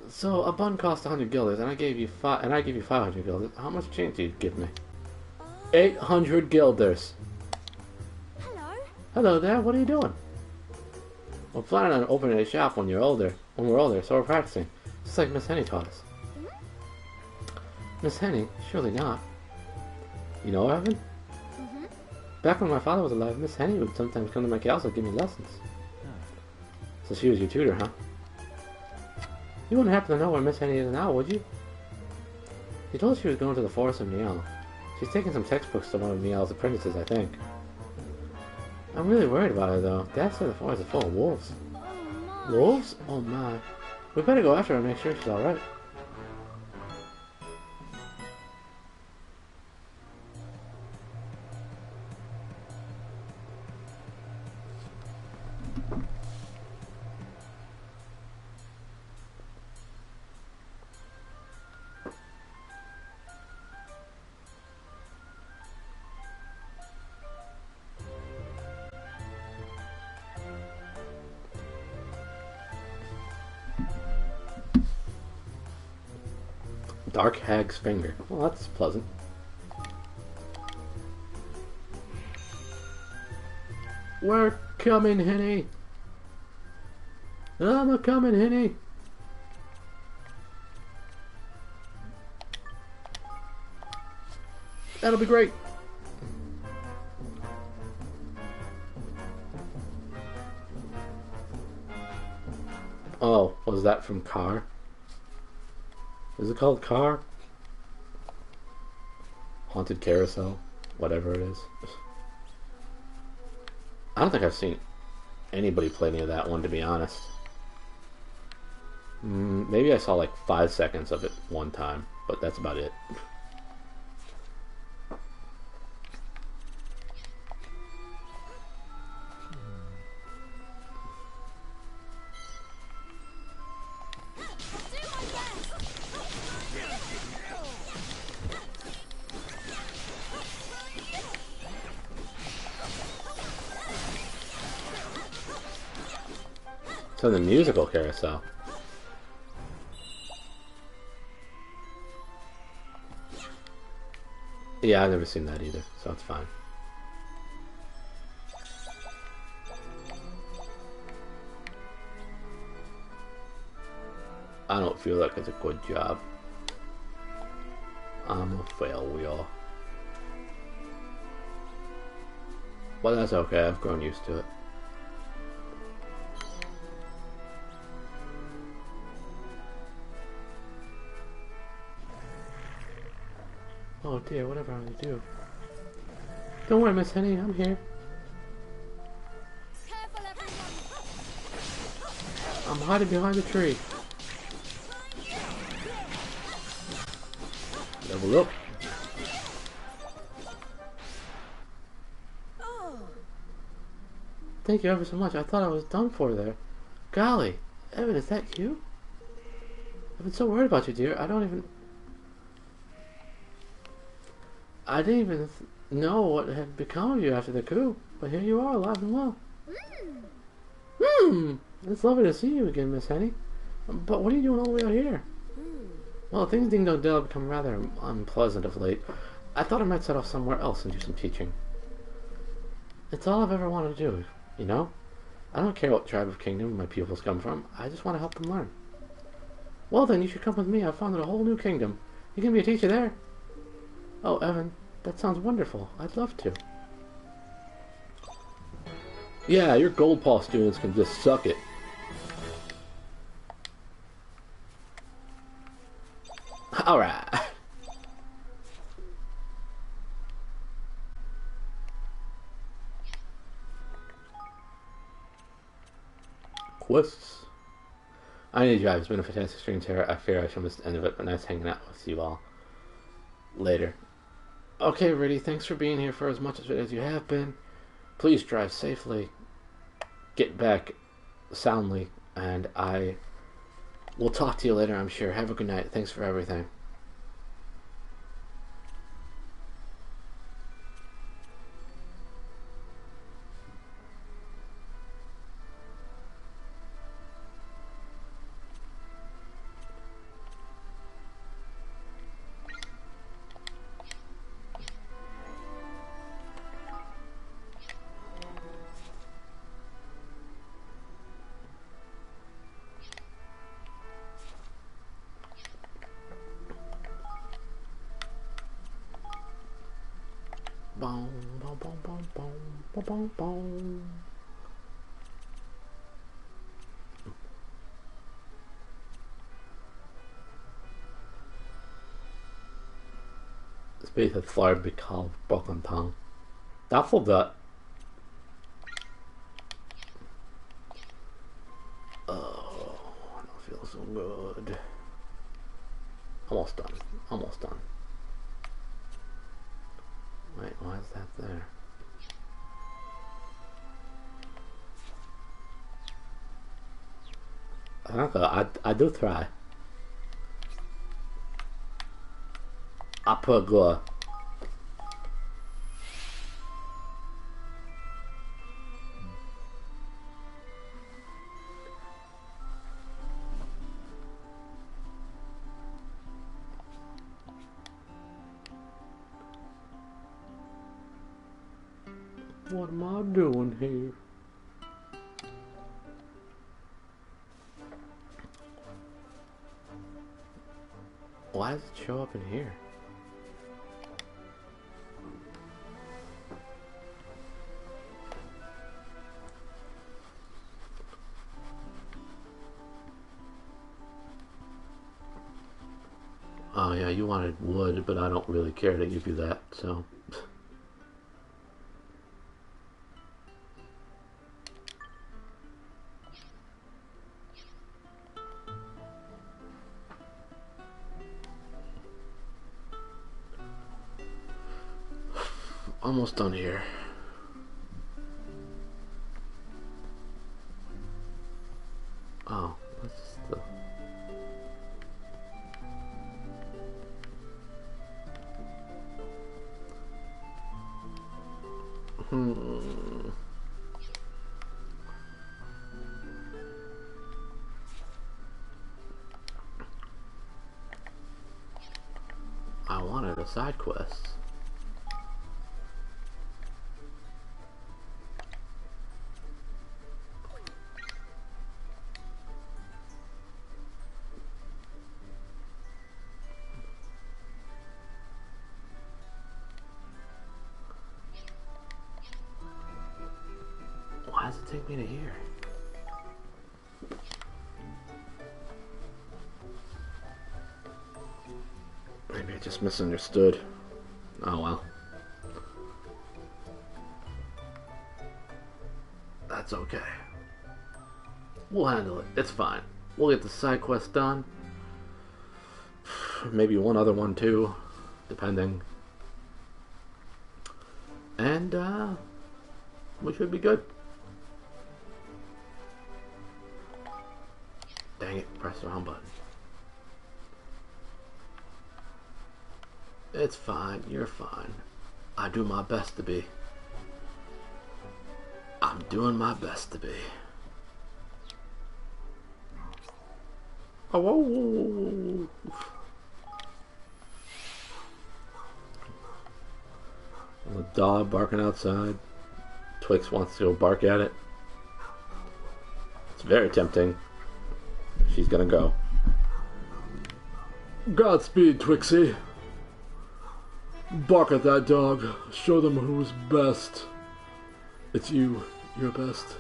So a bun cost 100 guilders, and I gave you 500 guilders. How much change did you give me? 800 guilders. Hello. Hello there. What are you doing? We're planning on opening a shop when we're older, so we're practicing. Just like Miss Henny taught us. Miss Henny? Surely not. You know what, Evan? Back when my father was alive, Miss Henny would sometimes come to my castle and give me lessons. So she was your tutor, huh? You wouldn't happen to know where Miss Henny is now, would you? She told us she was going to the forest of Niall. She's taking some textbooks to one of Niall's apprentices, I think. I'm really worried about her, though. Dad said the forest is full of wolves. Oh my. Wolves? Oh my. We better go after her and make sure she's alright. Dark Hag's Finger. Well, that's pleasant. We're coming, Henny! I'm a coming, Henny! That'll be great! Oh, was that from Car? Is it called Car? Haunted Carousel? Whatever it is. I don't think I've seen anybody play any of that one, to be honest. Maybe I saw like 5 seconds of it one time, but that's about it. So the musical carousel. Yeah, I've never seen that either, so it's fine. I don't feel like it's a good job. I'm a failure. But that's okay, I've grown used to it. Oh dear, whatever I'm gonna do. Don't worry, Miss Henny, I'm here. Careful, everyone. I'm hiding behind the tree. Level up. Thank you ever so much. I thought I was done for there. Golly, Evan, is that you? I've been so worried about you, dear. I didn't even know what had become of you after the coup. But here you are, alive and well. It's lovely to see you again, Miss Henny. But what are you doing all the way out here? Well, things Ding Dong Dell have become rather unpleasant of late. I thought I might set off somewhere else and do some teaching. It's all I've ever wanted to do, you know? I don't care what tribe of kingdom my pupils come from. I just want to help them learn. Well then, you should come with me. I've founded a whole new kingdom. You can be a teacher there. Oh, Evan, that sounds wonderful. I'd love to. Yeah, your gold paw students can just suck it. Alright. Quests. I need to drive. It's been a fantastic experience here. I fear I shall miss the end of it, but nice hanging out with you all. Later. Okay, Riddy, thanks for being here for as much as you have been. Please drive safely. Get back soundly, and I will talk to you later, I'm sure. Have a good night. Thanks for everything. Boom, boom, boom, boom, boom, boom, boom, boom. Space has far become broken tongue. That's for that. Oh, I don't feel so good. Almost done. Almost done. Wait, why is that there? I do try. Upper gore. What am I doing here? Why does it show up in here? Oh yeah, you wanted wood, but I don't really care to give you that, so... Almost done here. Oh, what's the... I wanted a side quest. Why does it take me to here? Maybe I just misunderstood. Oh well. That's okay. We'll handle it. It's fine. We'll get the side quest done. Maybe one other one too, depending. And we should be good. Dang it, press the wrong button. It's fine, you're fine. I do my best to be. I'm doing my best to be. Oh, whoa, whoa, whoa. The dog barking outside. Twix wants to go bark at it. It's very tempting. She's gonna go. Godspeed, Twixie. Bark at that dog. Show them who's best. It's you. You're best.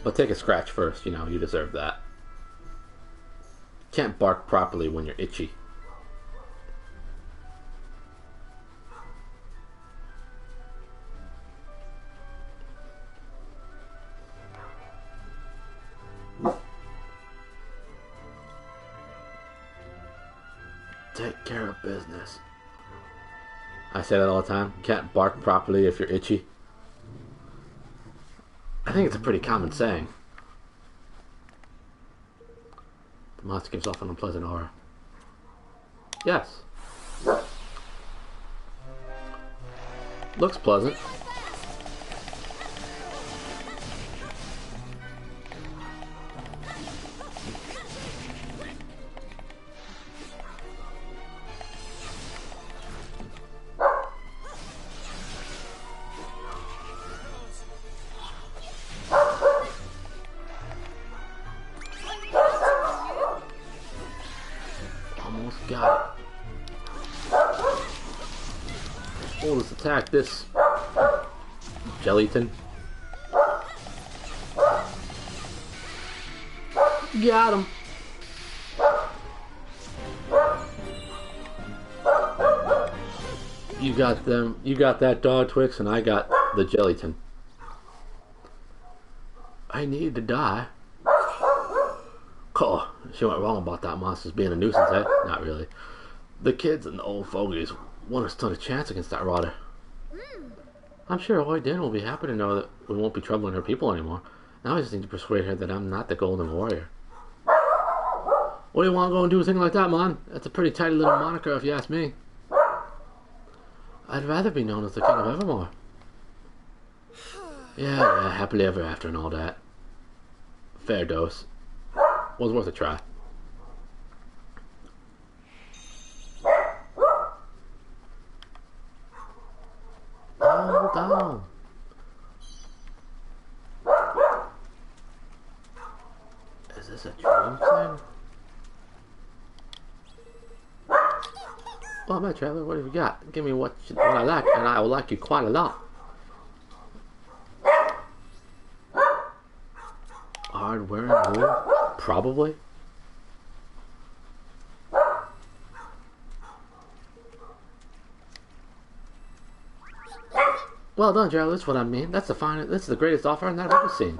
But take a scratch first, you know, you deserve that. Can't bark properly when you're itchy. Take care of business. I say that all the time. Can't bark properly if you're itchy. I think it's a pretty common saying. The monster gives off an unpleasant aura. Yes. Looks pleasant. Got it. Oh, let's attack this gelatin. Got him. You got them. You got that dog, Twix, and I got the gelatin. I need to die. Oh, she went wrong about that monster's being a nuisance, eh? Not really. The kids and the old fogies won't have stood a chance against that rotter. I'm sure Hoi Din will be happy to know that we won't be troubling her people anymore. Now I just need to persuade her that I'm not the Golden Warrior. What do you want to go and do a thing like that, Mon? That's a pretty tidy little moniker if you ask me. I'd rather be known as the King of Evermore. Yeah, happily ever after and all that. Fair dose. Was worth a try. Hold on. Is this a dream thing? Well, my traveler, what have you got? Give me what I like, and I will like you quite a lot. Hard-wearing wool? Probably. Well done, traveler. That's what I mean. That's the greatest offering that I've ever seen.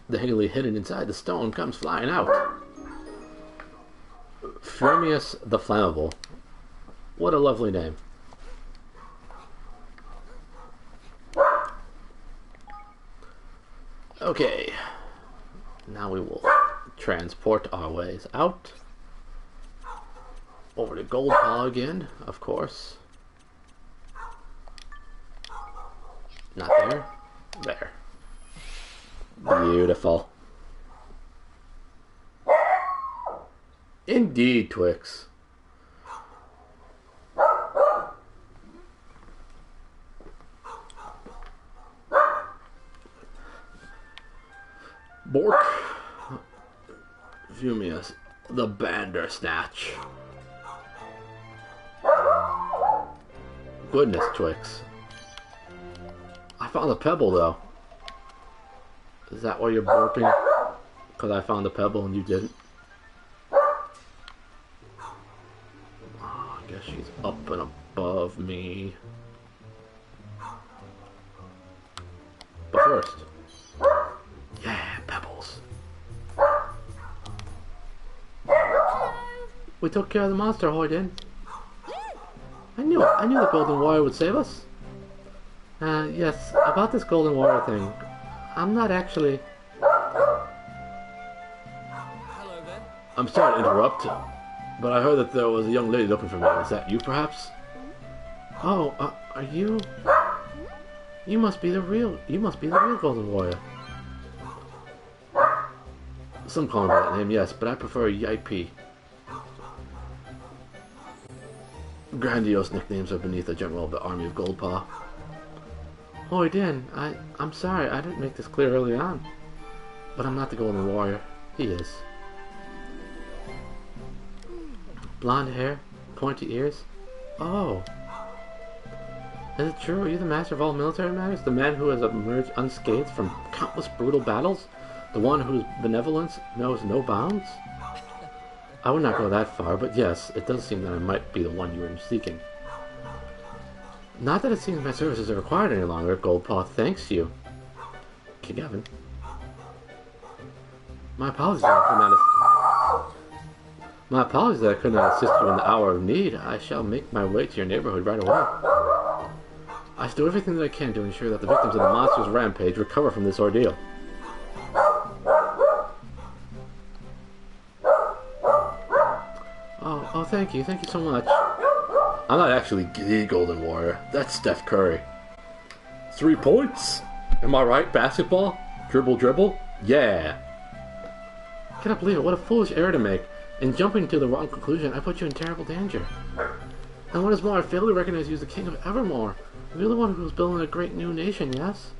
The Haley hidden inside the stone comes flying out. Firmius the Flammable. What a lovely name. Okay. Now we will transport our ways out. Over to Gold Paw again, of course. Not there. There. Beautiful. Indeed, Twix. Bork. Fumius. The Bandersnatch. Goodness, Twix. I found a pebble, though. Is that why you're burping? Because I found a pebble and you didn't? me. But first, yeah, pebbles. We took care of the monster, Hoyden. I knew the golden warrior would save us. Yes, about this golden warrior thing. I'm not actually... Hello there. I'm sorry to interrupt, but I heard that there was a young lady looking for me. Is that you, perhaps? Oh, are you... You must be the real golden warrior. Some call me by that name, yes, but I prefer Yipe. Grandiose nicknames are beneath the general of the army of Goldpaw. Oh, Dan, I'm sorry, I didn't make this clear early on. But I'm not the Golden Warrior. He is. Blonde hair, pointy ears. Oh. Is it true? Are you the master of all military matters? The man who has emerged unscathed from countless brutal battles? The one whose benevolence knows no bounds? I would not go that far, but yes, it does seem that I might be the one you are seeking. Not that it seems my services are required any longer, Goldpaw thanks you, King Evan. My apologies that I could not assist you in the hour of need. I shall make my way to your neighborhood right away. I shall do everything that I can to ensure that the victims of the monster's rampage recover from this ordeal. Oh, thank you so much. I'm not actually the Golden Warrior. That's Steph Curry. 3 points? Am I right? Basketball? Dribble, dribble? Yeah. Cannot believe it. What a foolish error to make. In jumping to the wrong conclusion, I put you in terrible danger. And what is more, I failed to recognize you as the King of Evermore. You're the one who was building a great new nation, yes?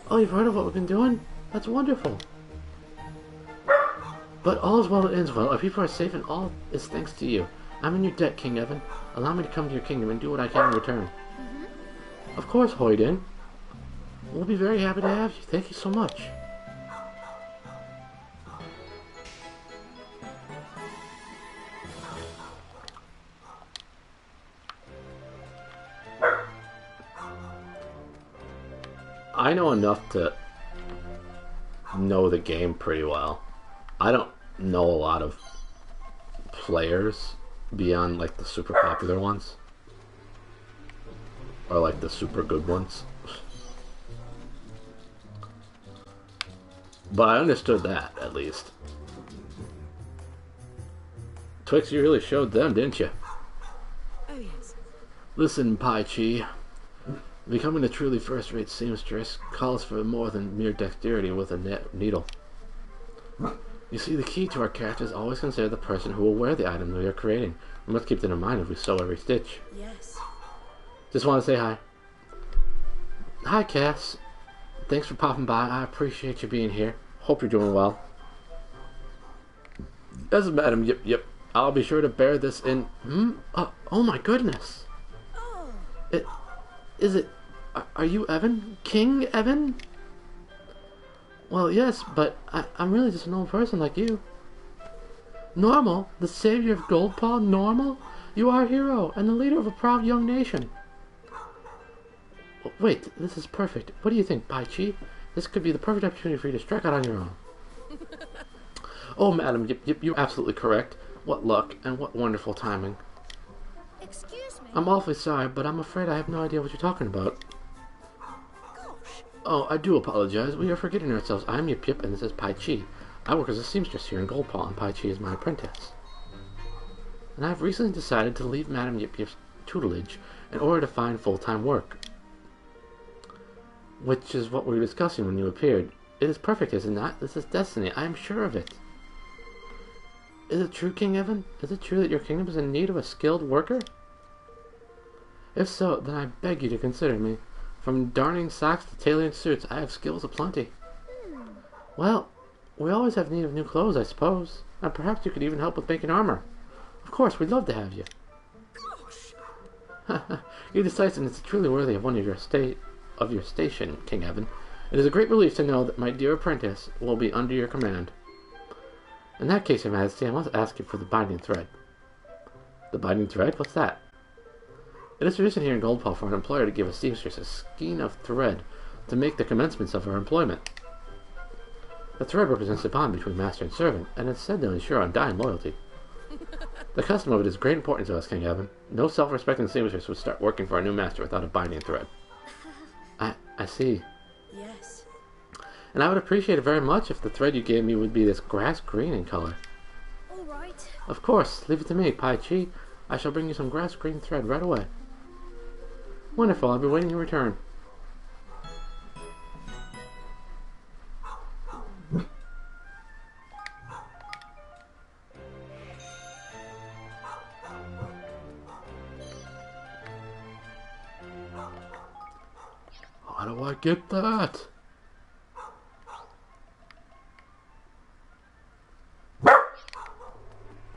Oh, you've heard of what we've been doing? That's wonderful. But all is well that ends well. Our people are safe and all is thanks to you. I'm in your debt, King Evan. Allow me to come to your kingdom and do what I can in return. Of course, Hoyden. We'll be very happy to have you. Thank you so much. I know enough to know the game pretty well. I don't know a lot of players beyond like the super popular ones or like the super good ones, but I understood that at least. Twix, you really showed them, didn't you? Oh, yes. Listen, Pai Chi, becoming a truly first-rate seamstress calls for more than mere dexterity with a needle. You see, the key to our character is always consider the person who will wear the item we are creating. We must keep that in mind if we sew every stitch. Yes. Just want to say hi. Hi, Cass. Thanks for popping by. I appreciate you being here. Hope you're doing well. Yes, madam. Yep. I'll be sure to bear this in... Oh my goodness. Oh. Is it... Are you Evan? King Evan? Well, yes, but I'm really just a normal person like you. Normal? The savior of Goldpaw? Normal? You are a hero, and the leader of a proud young nation. Wait, this is perfect. What do you think, Pai Chi? This could be the perfect opportunity for you to strike out on your own. Oh, madam, you're absolutely correct. What luck, and what wonderful timing. Excuse me. I'm awfully sorry, but I'm afraid I have no idea what you're talking about. Gosh. Oh, I do apologize. We are forgetting ourselves. I'm Yip Yip, and this is Pai Chi. I work as a seamstress here in Goldpaw, and Pai Chi is my apprentice. And I've recently decided to leave Madam Yip Yip's tutelage in order to find full-time work. Which is what we were discussing when you appeared. It is perfect, is it not? This is destiny. I am sure of it. Is it true, King Evan? Is it true that your kingdom is in need of a skilled worker? If so, then I beg you to consider me. From darning socks to tailoring suits, I have skills aplenty. Well, we always have need of new clothes, I suppose. And perhaps you could even help with making armor. Of course, we'd love to have you. Gosh. Your decisiveness is truly worthy of one of your station, King Evan. It is a great relief to know that my dear apprentice will be under your command. In that case, Your Majesty, I must ask you for the binding thread. The binding thread? What's that? It is tradition here in Goldpaw for an employer to give a seamstress a skein of thread to make the commencements of her employment. The thread represents the bond between master and servant, and is said to ensure undying loyalty. The custom of it is great importance to us, King Evan. No self-respecting seamstress would start working for a new master without a binding thread. I see. Yes. And I would appreciate it very much if the thread you gave me would be this grass green in color. All right. Of course, leave it to me, Pai Chi. I shall bring you some grass green thread right away. Wonderful, I'll be waiting your return. How do I get that?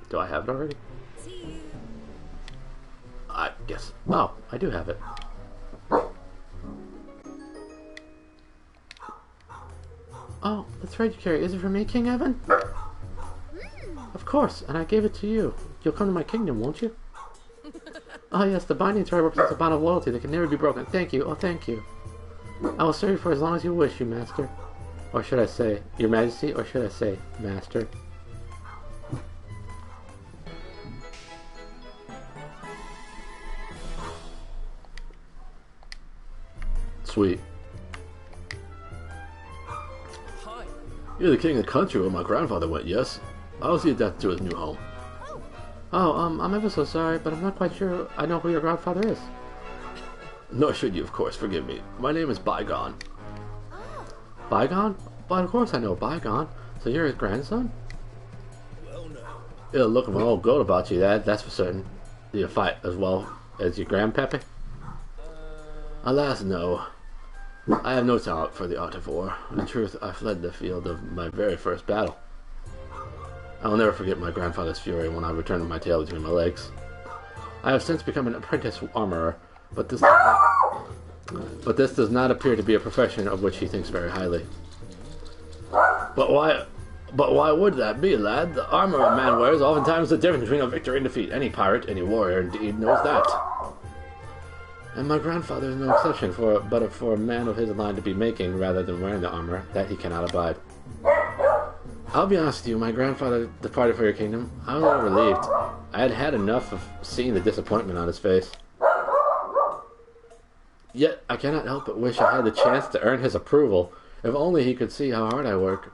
Do I have it already? See you. I guess. Oh, I do have it. Oh, the thread you carry, is it for me, King Evan? Of course, and I gave it to you. You'll come to my kingdom, won't you? Oh yes, the binding thread represents a bond of loyalty that can never be broken. Thank you, oh thank you. I will serve you for as long as you wish, you master. Or should I say, your majesty, or should I say, master? Sweet. Hi. You're the king of the country where my grandfather went, yes? How's he adapted to his new home? Oh, I'm ever so sorry, but I'm not quite sure I know who your grandfather is. Nor should you, of course, forgive me. My name is Bygone. Bygone? But of course I know Bygone. So you're his grandson? Well, no. It'll look of an old goat about you, that's for certain. Do you fight as well as your grandpappy? Alas, no. I have no talent for the art of war. In truth, I fled the field of my very first battle. I will never forget my grandfather's fury when I returned with my tail between my legs. I have since become an apprentice armorer, but this does not appear to be a profession of which he thinks very highly. But why would that be, lad? The armor a man wears oftentimes the difference between a victory and defeat. Any pirate, any warrior, indeed, knows that. And my grandfather is no exception, but for a man of his line to be making rather than wearing the armor, that he cannot abide. I'll be honest with you, my grandfather departed for your kingdom. I was a little relieved. I had had enough of seeing the disappointment on his face. Yet, I cannot help but wish I had the chance to earn his approval. If only he could see how hard I work.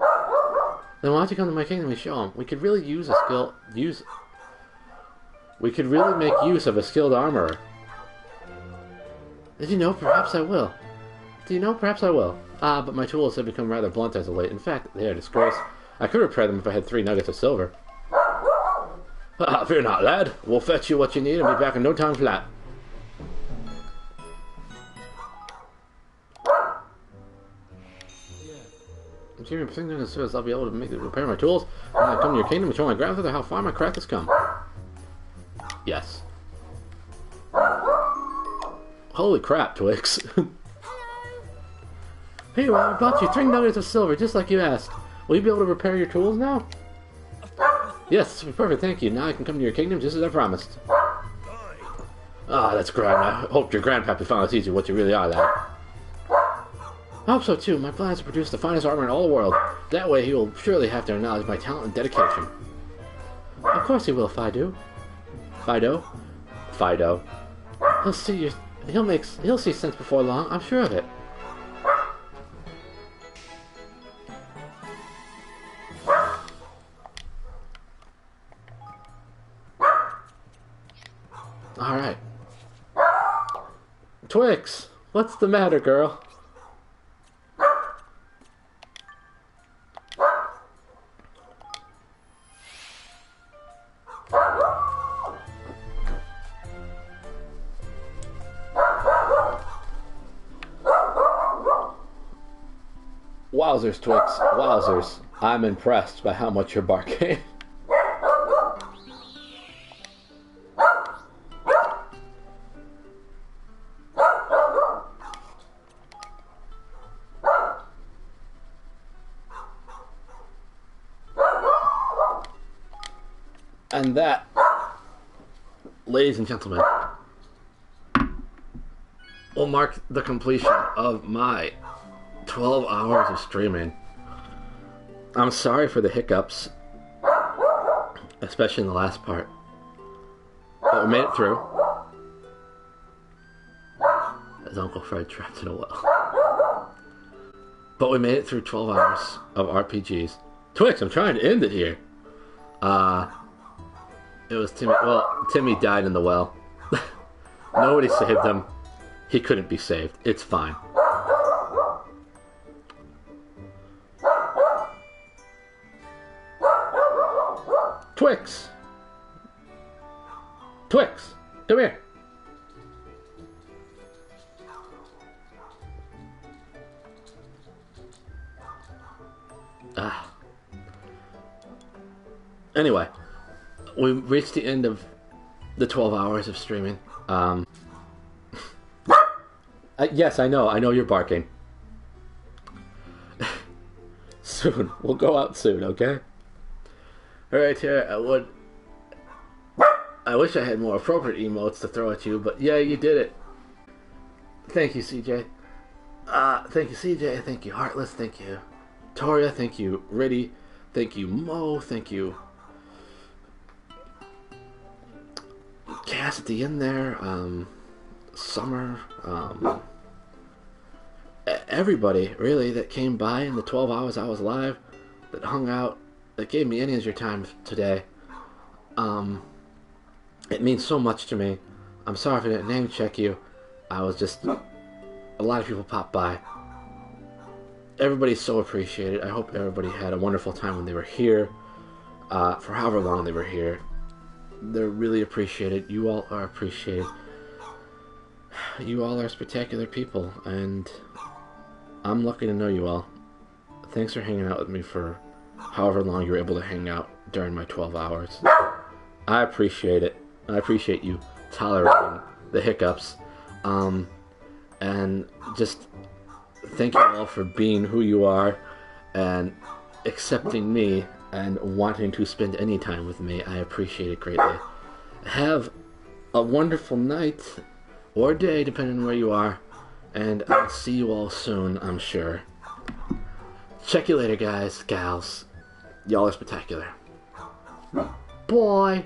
Then why don't you come to my kingdom and show him? We could really make use of a skilled armorer. Did you know? Perhaps I will. Do you know? Perhaps I will. But my tools have become rather blunt as of late. In fact, they are a disgrace. I could repair them if I had 3 nuggets of silver. Fear not, lad. We'll fetch you what you need and be back in no time flat. I'm hearing a thing that says I'll be able to repair my tools when I come to your kingdom and show my grandfather how far my craft has come. Yes. Holy crap, Twix. Here, I brought you 3 nuggets of silver, just like you asked. Will you be able to repair your tools now? Yes, perfect, thank you. Now I can come to your kingdom just as I promised. Ah, that's grand. I hope your grandpappy finally sees you what you really are, lad. I hope so too. My plan is to produce the finest armor in all the world. That way he will surely have to acknowledge my talent and dedication. Of course he will, Fido. Fido? Fido. He'll see sense before long, I'm sure of it. Alright. Twix, what's the matter, girl? Wowzers, Twix. Wowzers. I'm impressed by how much you're barking. And that, ladies and gentlemen, will mark the completion of my 12 hours of streaming. I'm sorry for the hiccups, especially in the last part. But we made it through. As Uncle Fred trapped in a well. But we made it through 12 hours of RPGs. Twix, I'm trying to end it here. It was Timmy. Well, Timmy died in the well. Nobody saved him. He couldn't be saved. It's fine. Twix! Twix! Come here! Anyway, we reached the end of the 12 hours of streaming. Yes, I know you're barking. Soon. We'll go out soon, okay? Alright, here, I wish I had more appropriate emotes to throw at you, but yeah, you did it. Thank you, CJ. Thank you, CJ. Thank you, Heartless. Thank you, Toria. Thank you, Riddy. Thank you, Mo. Thank you, Cass at the end there. Summer. Everybody, really, that came by in the 12 hours I was live, that hung out, that gave me any of your time today. It means so much to me. I'm sorry if I didn't name check you. I was just... A lot of people popped by. Everybody's so appreciated. I hope everybody had a wonderful time when they were here. For however long they were here. They're really appreciated. You all are appreciated. You all are spectacular people, and I'm lucky to know you all. Thanks for hanging out with me for however long you were able to hang out during my 12 hours. I appreciate it. I appreciate you tolerating the hiccups. And just thank you all for being who you are and accepting me and wanting to spend any time with me. I appreciate it greatly. Have a wonderful night or day, depending on where you are. And I'll see you all soon, I'm sure. Check you later, guys, gals. Y'all are spectacular. Bye.